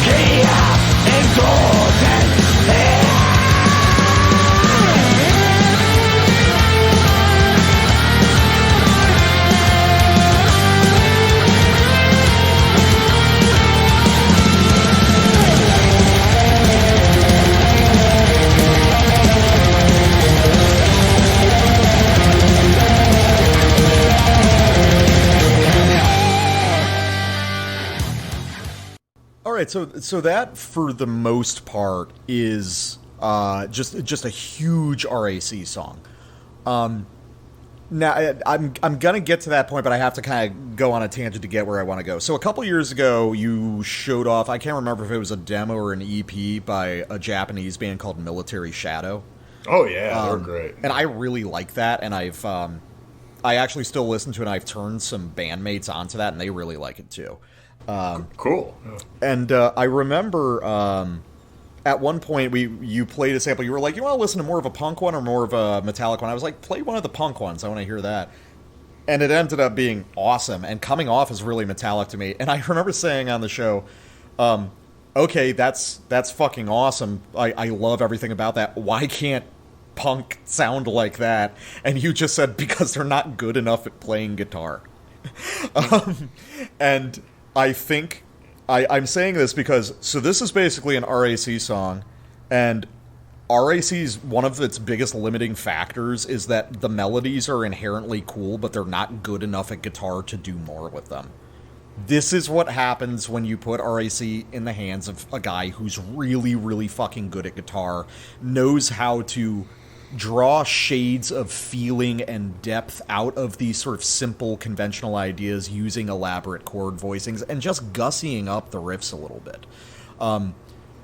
Hier im Toten right, so that for the most part is just a huge RAC song. Now I'm gonna get to that point, but I have to kind of go on a tangent to get where I want to go. So a couple years ago, you showed off. I can't remember if it was a demo or an EP by a Japanese band called Military Shadow. Oh yeah, they're great, and I really like that. And I actually still listen to it. And I've turned some bandmates onto that, and they really like it too. Cool. And I remember at one point you played a sample. You were like, "You want to listen to more of a punk one or more of a metallic one?" I was like, "Play one of the punk ones. I want to hear that." And it ended up being awesome and coming off as really metallic to me. And I remember saying on the show, "Okay, that's fucking awesome. I love everything about that. Why can't punk sound like that?" And you just said, "Because they're not good enough at playing guitar." And I think I'm saying this because, so this is basically an RAC song, and RAC's one of its biggest limiting factors is that the melodies are inherently cool, but they're not good enough at guitar to do more with them. This is what happens when you put RAC in the hands of a guy who's really, really fucking good at guitar, knows how to draw shades of feeling and depth out of these sort of simple conventional ideas using elaborate chord voicings and just gussying up the riffs a little bit.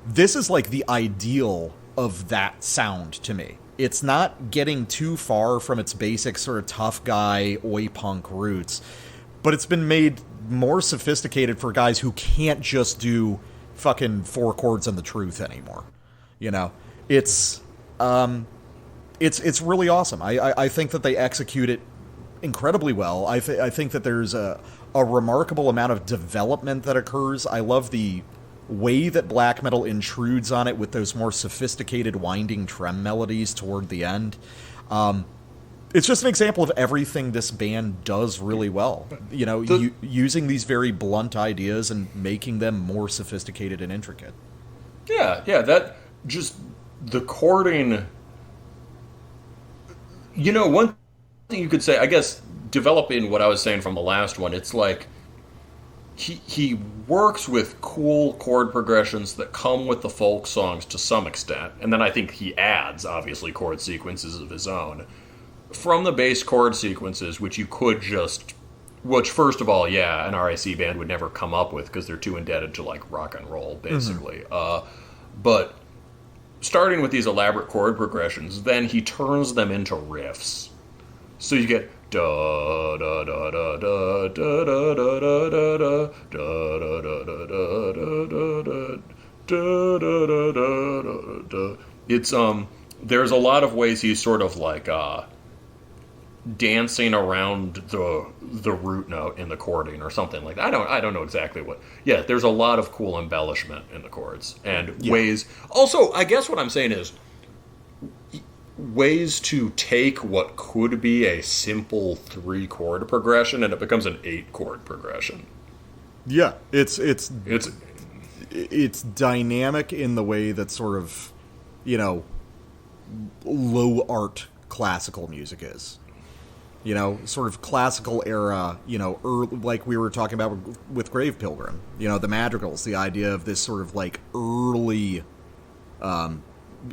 This is like the ideal of that sound to me. It's not getting too far from its basic sort of tough guy oi punk roots, but it's been made more sophisticated for guys who can't just do fucking four chords and the truth anymore. You know, it's really awesome. I think that they execute it incredibly well. I think that there's a remarkable amount of development that occurs. I love the way that black metal intrudes on it with those more sophisticated winding trem melodies toward the end. It's just an example of everything this band does really well. You know, using these very blunt ideas and making them more sophisticated and intricate. Yeah, that just the chording. You know, one thing you could say, I guess, developing what I was saying from the last one, it's like he works with cool chord progressions that come with the folk songs to some extent, and then I think he adds, obviously, chord sequences of his own. From the bass chord sequences, which you could just... Which, first of all, yeah, an RAC band would never come up with because they're too indebted to, like, rock and roll, basically. Mm-hmm. But starting with these elaborate chord progressions, then he turns them into riffs. So you get da da da da da da da da da da da da da da da. It's there's a lot of ways he's sort of like dancing around the root note in the chording or something like that. I don't know exactly what. Yeah, there's a lot of cool embellishment in the chords and ways. Also, I guess what I'm saying is ways to take what could be a simple 3-chord progression and it becomes an 8-chord progression. Yeah, it's dynamic in the way that sort of, you know, low art classical music is. You know, sort of classical era, you know, early, like we were talking about with Grave Pilgrim, you know, the madrigals, the idea of this sort of like early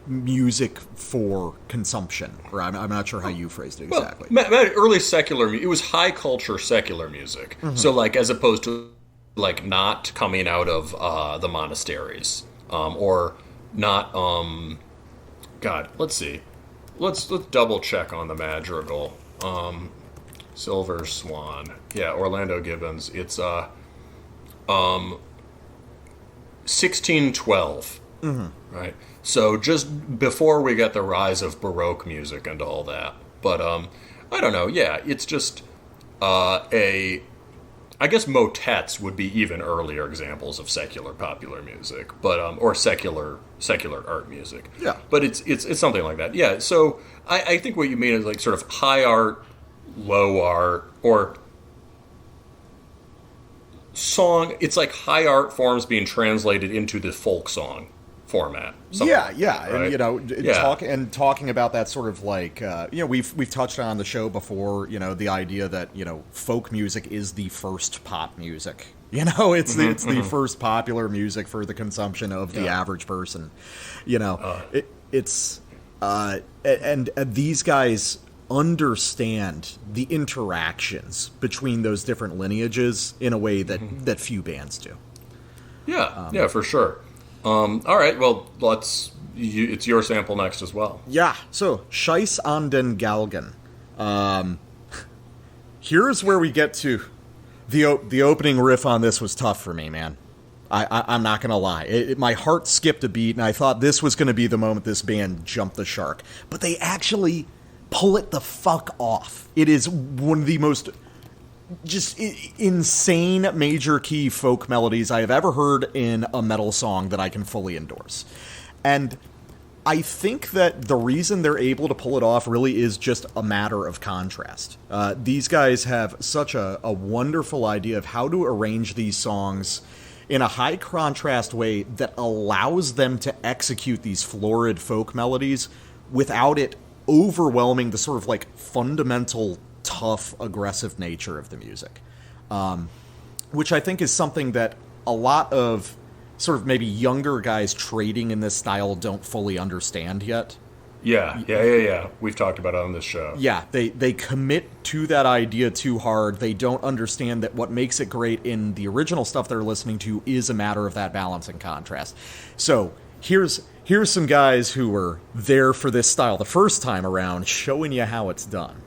music for consumption. Or I'm not sure how you phrased it exactly. Well, early secular, it was high culture secular music. Mm-hmm. So like as opposed to like not coming out of the monasteries or not, God, let's see. Let's double check on the madrigal. Silver Swan. Yeah, Orlando Gibbons. It's 1612. Mm-hmm. Right? So just before we get the rise of Baroque music and all that. But I don't know, yeah, it's just I guess motets would be even earlier examples of secular popular music, but or secular art music. Yeah. But it's something like that. Yeah, so I think what you mean is like sort of high art, low art, or song. It's like high art forms being translated into the folk song format. Yeah, right? And you know, talking about that sort of like you know, we've touched on the show before. You know, the idea that, you know, folk music is the first pop music. You know, it's the first popular music for the consumption of the average person. You know, and these guys understand the interactions between those different lineages in a way that few bands do. Yeah, for sure. All right, well, it's your sample next as well. Yeah, so Scheiß an den Galgen. Here's where we get to the opening riff on this was tough for me, man. I'm not going to lie. My heart skipped a beat, and I thought this was going to be the moment this band jumped the shark. But they actually pull it the fuck off. It is one of the most just insane major key folk melodies I have ever heard in a metal song that I can fully endorse. And I think that the reason they're able to pull it off really is just a matter of contrast. These guys have such a wonderful idea of how to arrange these songs in a high contrast way that allows them to execute these florid folk melodies without it overwhelming the sort of like fundamental, tough, aggressive nature of the music. Which I think is something that a lot of sort of maybe younger guys trading in this style don't fully understand yet. Yeah. We've talked about it on this show. Yeah, they commit to that idea too hard. They don't understand that what makes it great in the original stuff they're listening to is a matter of that balance and contrast. So here's some guys who were there for this style the first time around, showing you how it's done.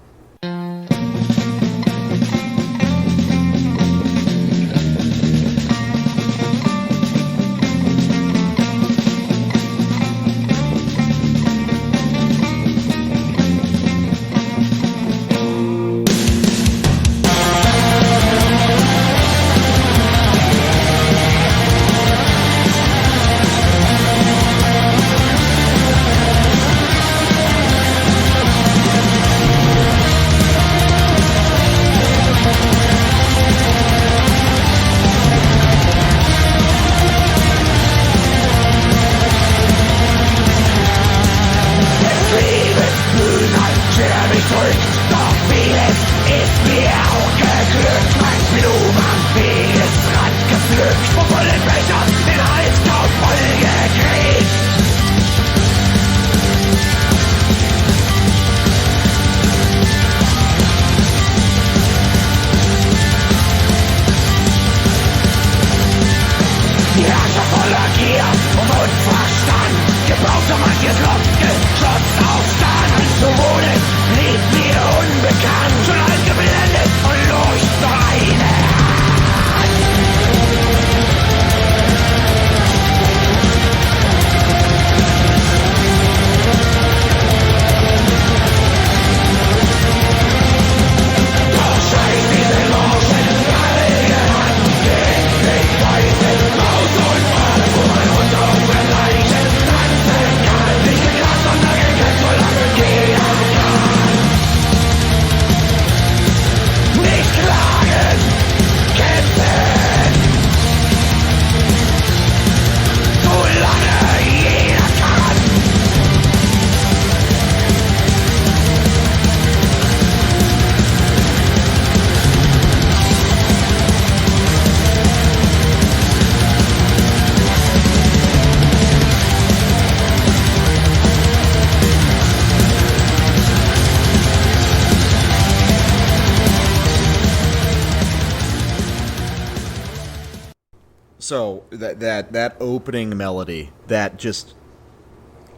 So that opening melody, that just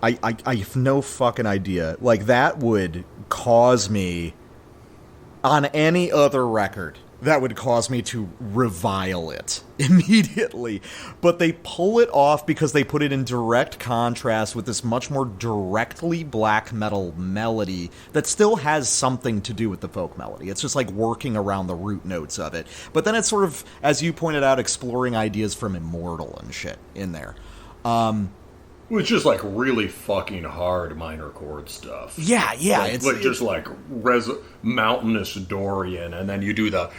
I have no fucking idea. Like, that would cause me on any other record, that would cause me to revile it immediately. But they pull it off because they put it in direct contrast with this much more directly black metal melody that still has something to do with the folk melody. It's just like working around the root notes of it. But then it's sort of, as you pointed out, exploring ideas from Immortal and shit in there. Which is like really fucking hard minor chord stuff. Yeah. Like, it's like just like mountainous Dorian, and then you do the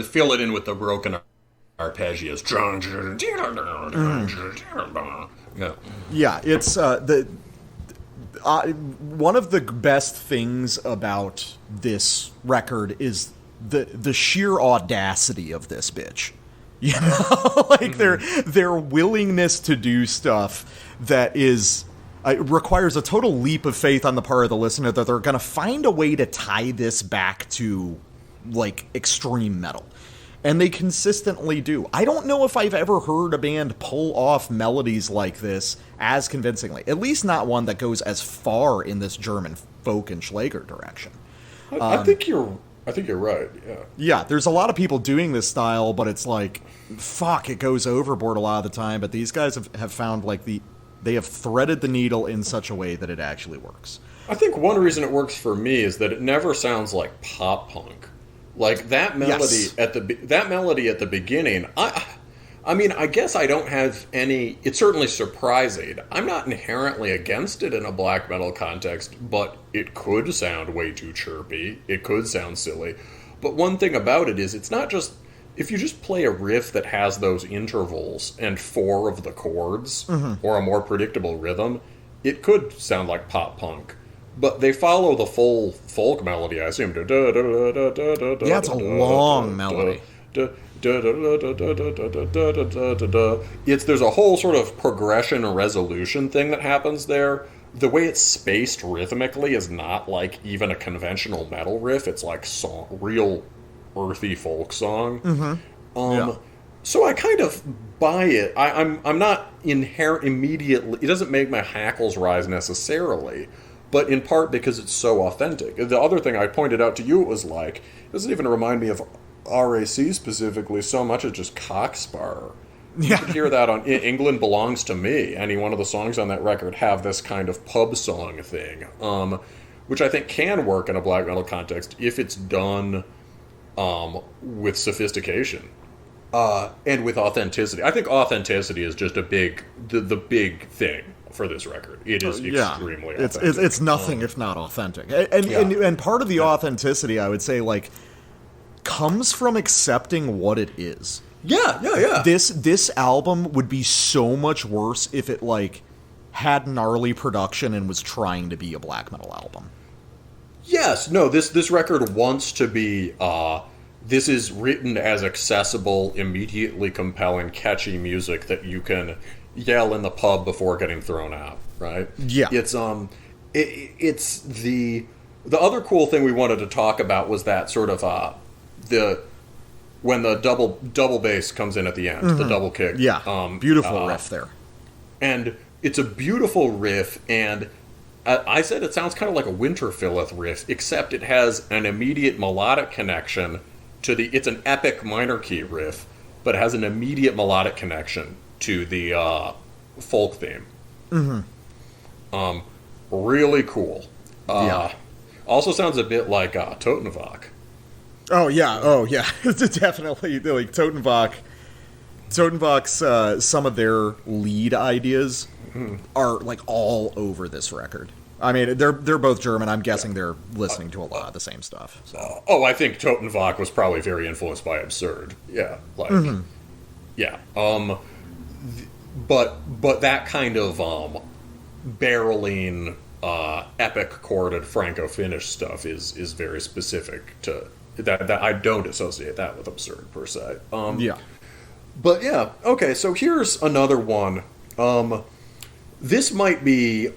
fill it in with the broken arpeggios. Yeah, it's one of the best things about this record is the sheer audacity of this bitch. You know, like their willingness to do stuff that is requires a total leap of faith on the part of the listener that they're going to find a way to tie this back to like extreme metal. And they consistently do. I don't know if I've ever heard a band pull off melodies like this as convincingly. At least not one that goes as far in this German folk and Schlager direction. I think you're right. Yeah. Yeah, there's a lot of people doing this style, but it's like, fuck, it goes overboard a lot of the time. But these guys have found like they have threaded the needle in such a way that it actually works. I think one reason it works for me is that it never sounds like pop punk. Like that melody at the beginning. I mean, I guess I don't have any. It's certainly surprising. I'm not inherently against it in a black metal context, but it could sound way too chirpy. It could sound silly. But one thing about it is, it's not just if you just play a riff that has those intervals and 4 of the chords or a more predictable rhythm, it could sound like pop punk. But they follow the full folk melody, I assume. Yeah, it's a long melody. There's a whole sort of progression and resolution thing that happens there. The way it's spaced rhythmically is not like even a conventional metal riff. It's like real earthy folk song. So I kind of buy it. I'm not immediately. It doesn't make my hackles rise necessarily. But in part because it's so authentic. The other thing I pointed out to you, it was like, it doesn't even remind me of RAC specifically so much as just Cockspur. Yeah. You can hear that on England Belongs to Me. Any one of the songs on that record have this kind of pub song thing, which I think can work in a black metal context if it's done with sophistication and with authenticity. I think authenticity is just the big thing for this record. It is extremely authentic. It's nothing if not authentic. And part of the authenticity, I would say, like, comes from accepting what it is. Yeah. This album would be so much worse if it, like, had gnarly production and was trying to be a black metal album. Yes. No, this record wants to be... this is written as accessible, immediately compelling, catchy music that you can yell in the pub before getting thrown out, right? Yeah. It's the other cool thing we wanted to talk about was that sort of when the double bass comes in at the end, the double kick. Yeah. Beautiful riff there. And it's a beautiful riff, and I said it sounds kind of like a Winterfilleth riff, except it has an immediate melodic connection to it's an epic minor key riff, but it has an immediate melodic connection to the folk theme. Really cool. Also sounds a bit like Tod und. Oh yeah, definitely. Like Tod und, some of their lead ideas are like all over this record. I mean, they're both German. I'm guessing they're listening to a lot of the same stuff. So. I think Tod und was probably very influenced by Absurd. Yeah, like yeah. But that kind of barreling, epic chorded Franco-Finnish stuff is very specific to that. I don't associate that with Absurd per se. But yeah, okay. So here's another one. This might be.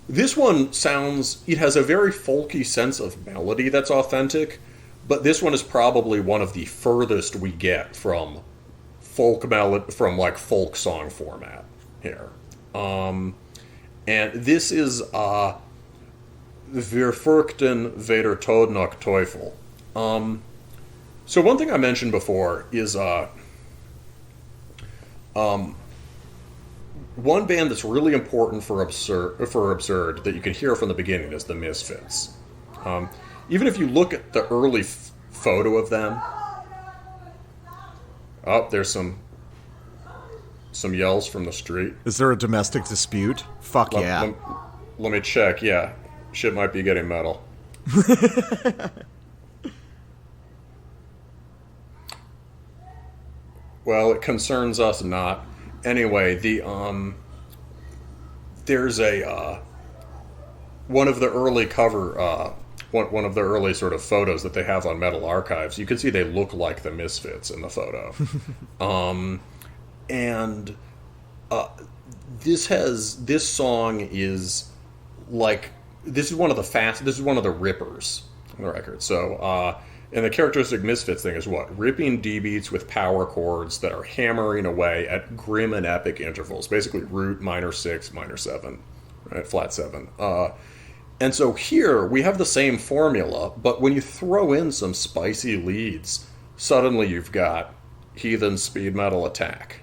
This one sounds. It has a very folky sense of melody that's authentic, but this one is probably one of the furthest we get from folk song format here. And this is Wir fürchten, weder, noch, Teufel. So one thing I mentioned before is one band that's really important for Absurd that you can hear from the beginning is the Misfits. Even if you look at the early photo of them, there's some yells from the street. Is there a domestic dispute? Fuck yeah. Let me check. Yeah, shit might be getting metal. Well, it concerns us not. Anyway, there's a one of the early cover one of the early sort of photos that they have on Metal Archives, you can see they look like the Misfits in the photo. This song is like, this is one of the rippers on the record. So, and the characteristic Misfits thing is what? Ripping D beats with power chords that are hammering away at grim and epic intervals. Basically root, minor 6, minor 7, right? Flat 7. And so here we have the same formula, but when you throw in some spicy leads, suddenly you've got heathen speed metal Attakk.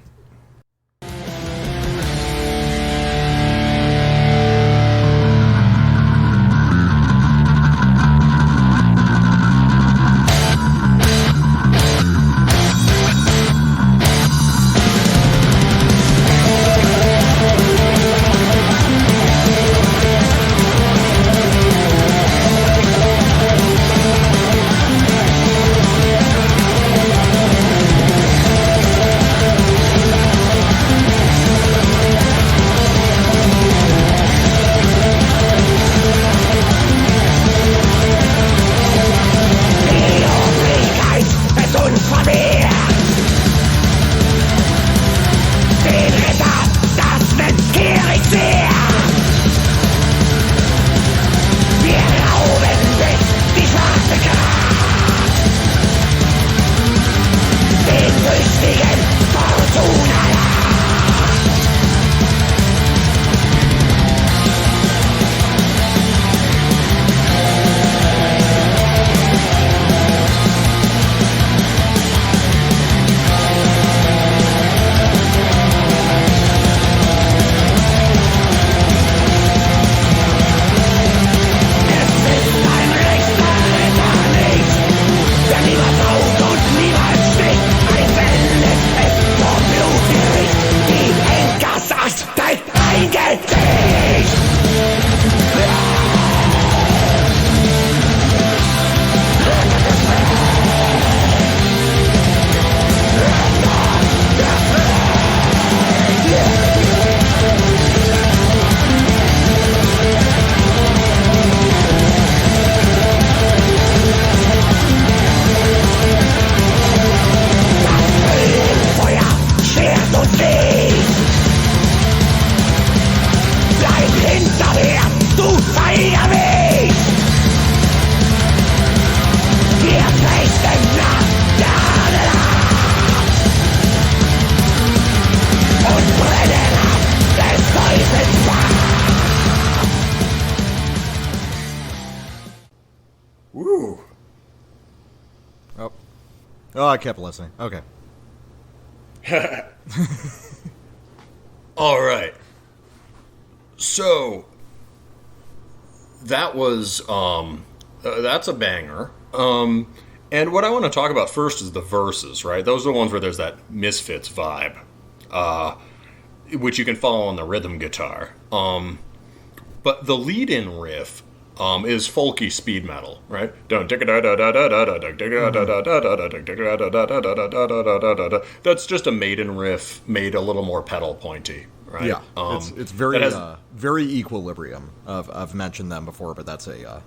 Oh, I kept listening. Okay. All right. So that was that's a banger. And what I want to talk about first is the verses, right? Those are the ones where there's that Misfits vibe, which you can follow on the rhythm guitar. But the lead-in riff is folky speed metal, right? That's just a Maiden riff made a little more pedal pointy, right? Yeah, it's very very Equilibrium. I've mentioned them before, but that's a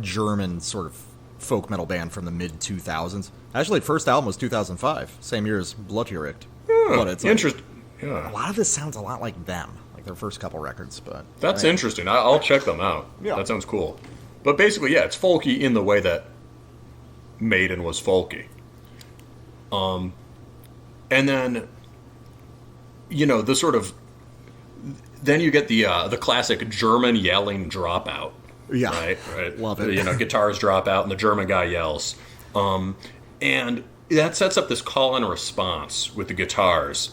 German sort of folk metal band from the mid 2000s. Actually, first album was 2005, same year as Bloodhirricht. But it's interesting. Yeah. A lot of this sounds a lot like them. Their first couple records, but that's interesting. I'll check them out. Yeah. That sounds cool. But basically, yeah, it's folky in the way that Maiden was folky. And then, the sort of, then you get the classic German yelling dropout. Yeah, right. Love it. Guitars drop out and the German guy yells, and that sets up this call and response with the guitars.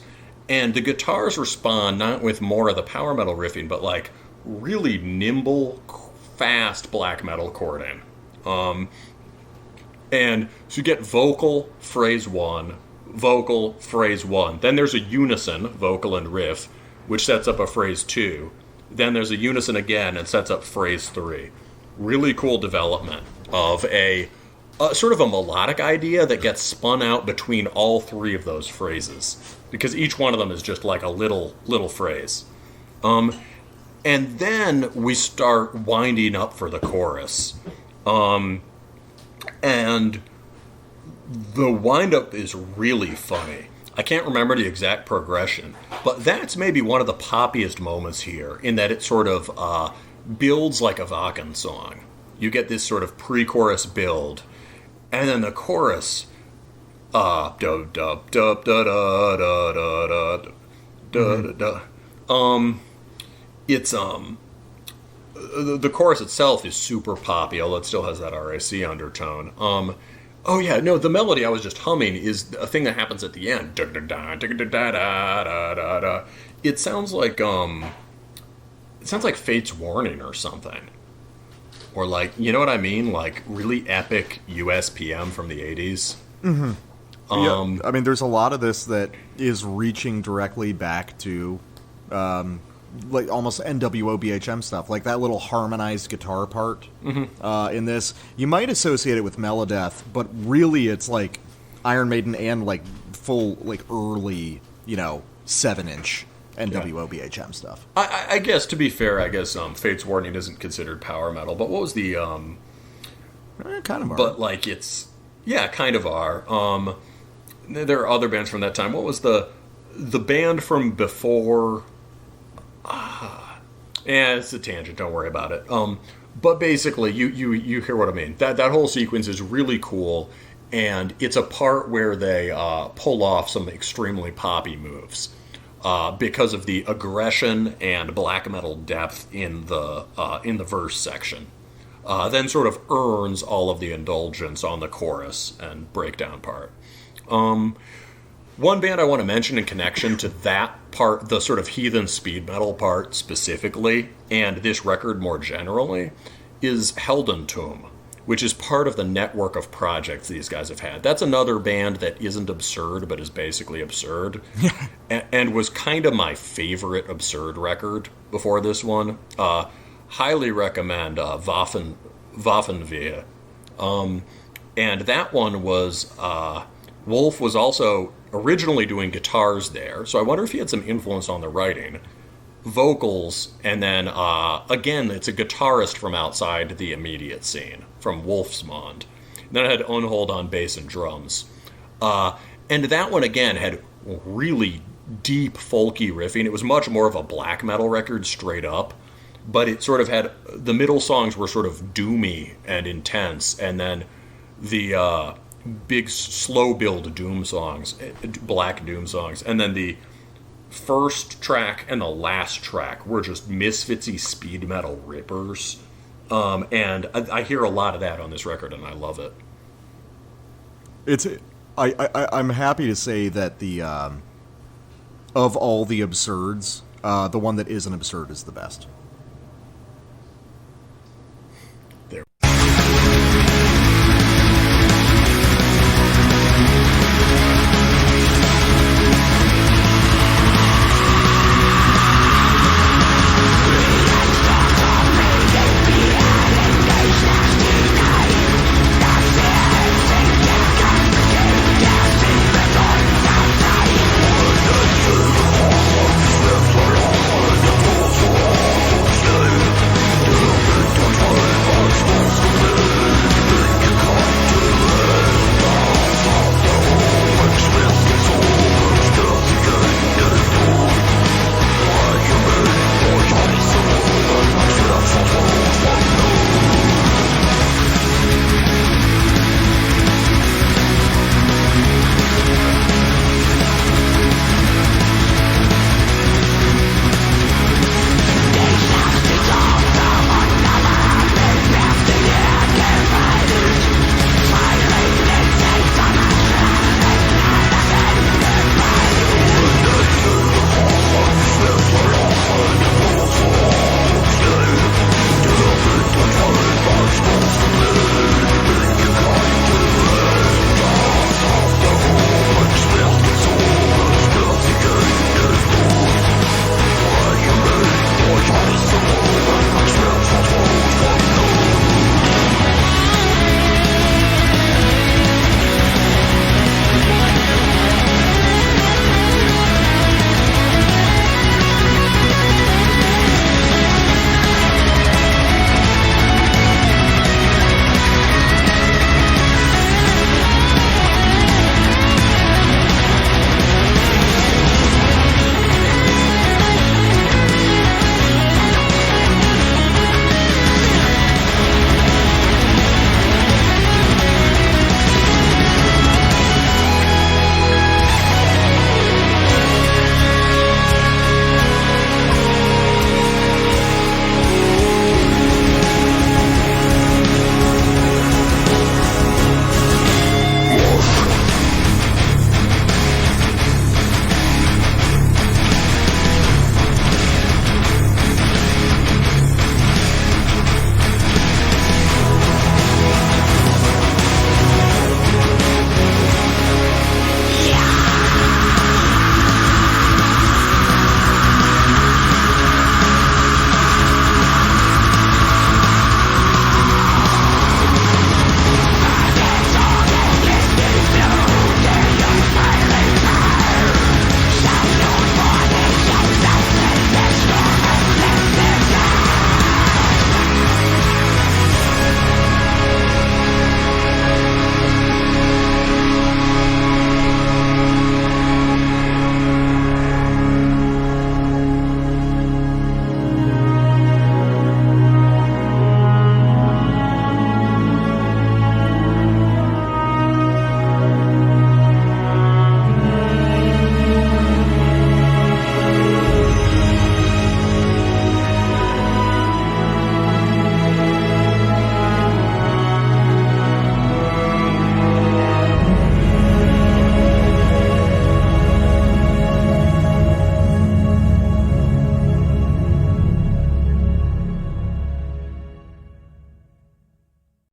And the guitars respond not with more of the power metal riffing, but like really nimble, fast black metal chording. And so you get vocal, phrase 1, vocal, phrase 1. Then there's a unison, vocal and riff, which sets up a phrase 2. Then there's a unison again and sets up phrase 3. Really cool development of a sort of a melodic idea that gets spun out between all three of those phrases, because each one of them is just like a little phrase. And then we start winding up for the chorus. And the wind-up is really funny. I can't remember the exact progression, but that's maybe one of the poppiest moments here, in that it sort of builds like a Wacken song. You get this sort of pre-chorus build, and then the chorus, dub dub dub da da da da da da da. It's the chorus itself is super poppy, although it still has that RAC undertone. Oh yeah, no, the melody I was just humming is a thing that happens at the end. It sounds like Fate's Warning or something. Or like, you know what I mean? Like really epic USPM from the 80s. Mm-hmm. Yeah, I mean, there's a lot of this that is reaching directly back to like almost NWO BHM stuff, like that little harmonized guitar part in this. You might associate it with Melodeath, but really it's like Iron Maiden and like full, like early, 7-inch NWO BHM stuff. I guess, to be fair, Fate's Warning isn't considered power metal, but what was the... kind of are. But like it's... Yeah, kind of are. There are other bands from that time. What was the band from before... it's a tangent. Don't worry about it. But basically, you hear what I mean. That whole sequence is really cool, and it's a part where they pull off some extremely poppy moves because of the aggression and black metal depth in the verse section. Then sort of earns all of the indulgence on the chorus and breakdown part. One band I want to mention in connection to that part, the sort of heathen speed metal part specifically, and this record more generally, is Heldentum, which is part of the network of projects these guys have had. That's another band that isn't absurd, but is basically absurd, and was kind of my favorite absurd record before this one. Highly recommend Waffenwehr. And that one was... Wolf was also originally doing guitars there, so I wonder if he had some influence on the writing. Vocals, and then, again, it's a guitarist from outside the immediate scene, from Wolfsmond. Then I had Unhold on bass and drums. And that one, again, had really deep, folky riffing. It was much more of a black metal record, straight up, but it sort of had... The middle songs were sort of doomy and intense, and then the... big slow build doom songs, black doom songs, and then the first track and the last track were just misfitsy speed metal rippers, and I hear a lot of that on this record, and I love it. I'm happy to say that the of all the absurds, the one that isn't absurd is the best.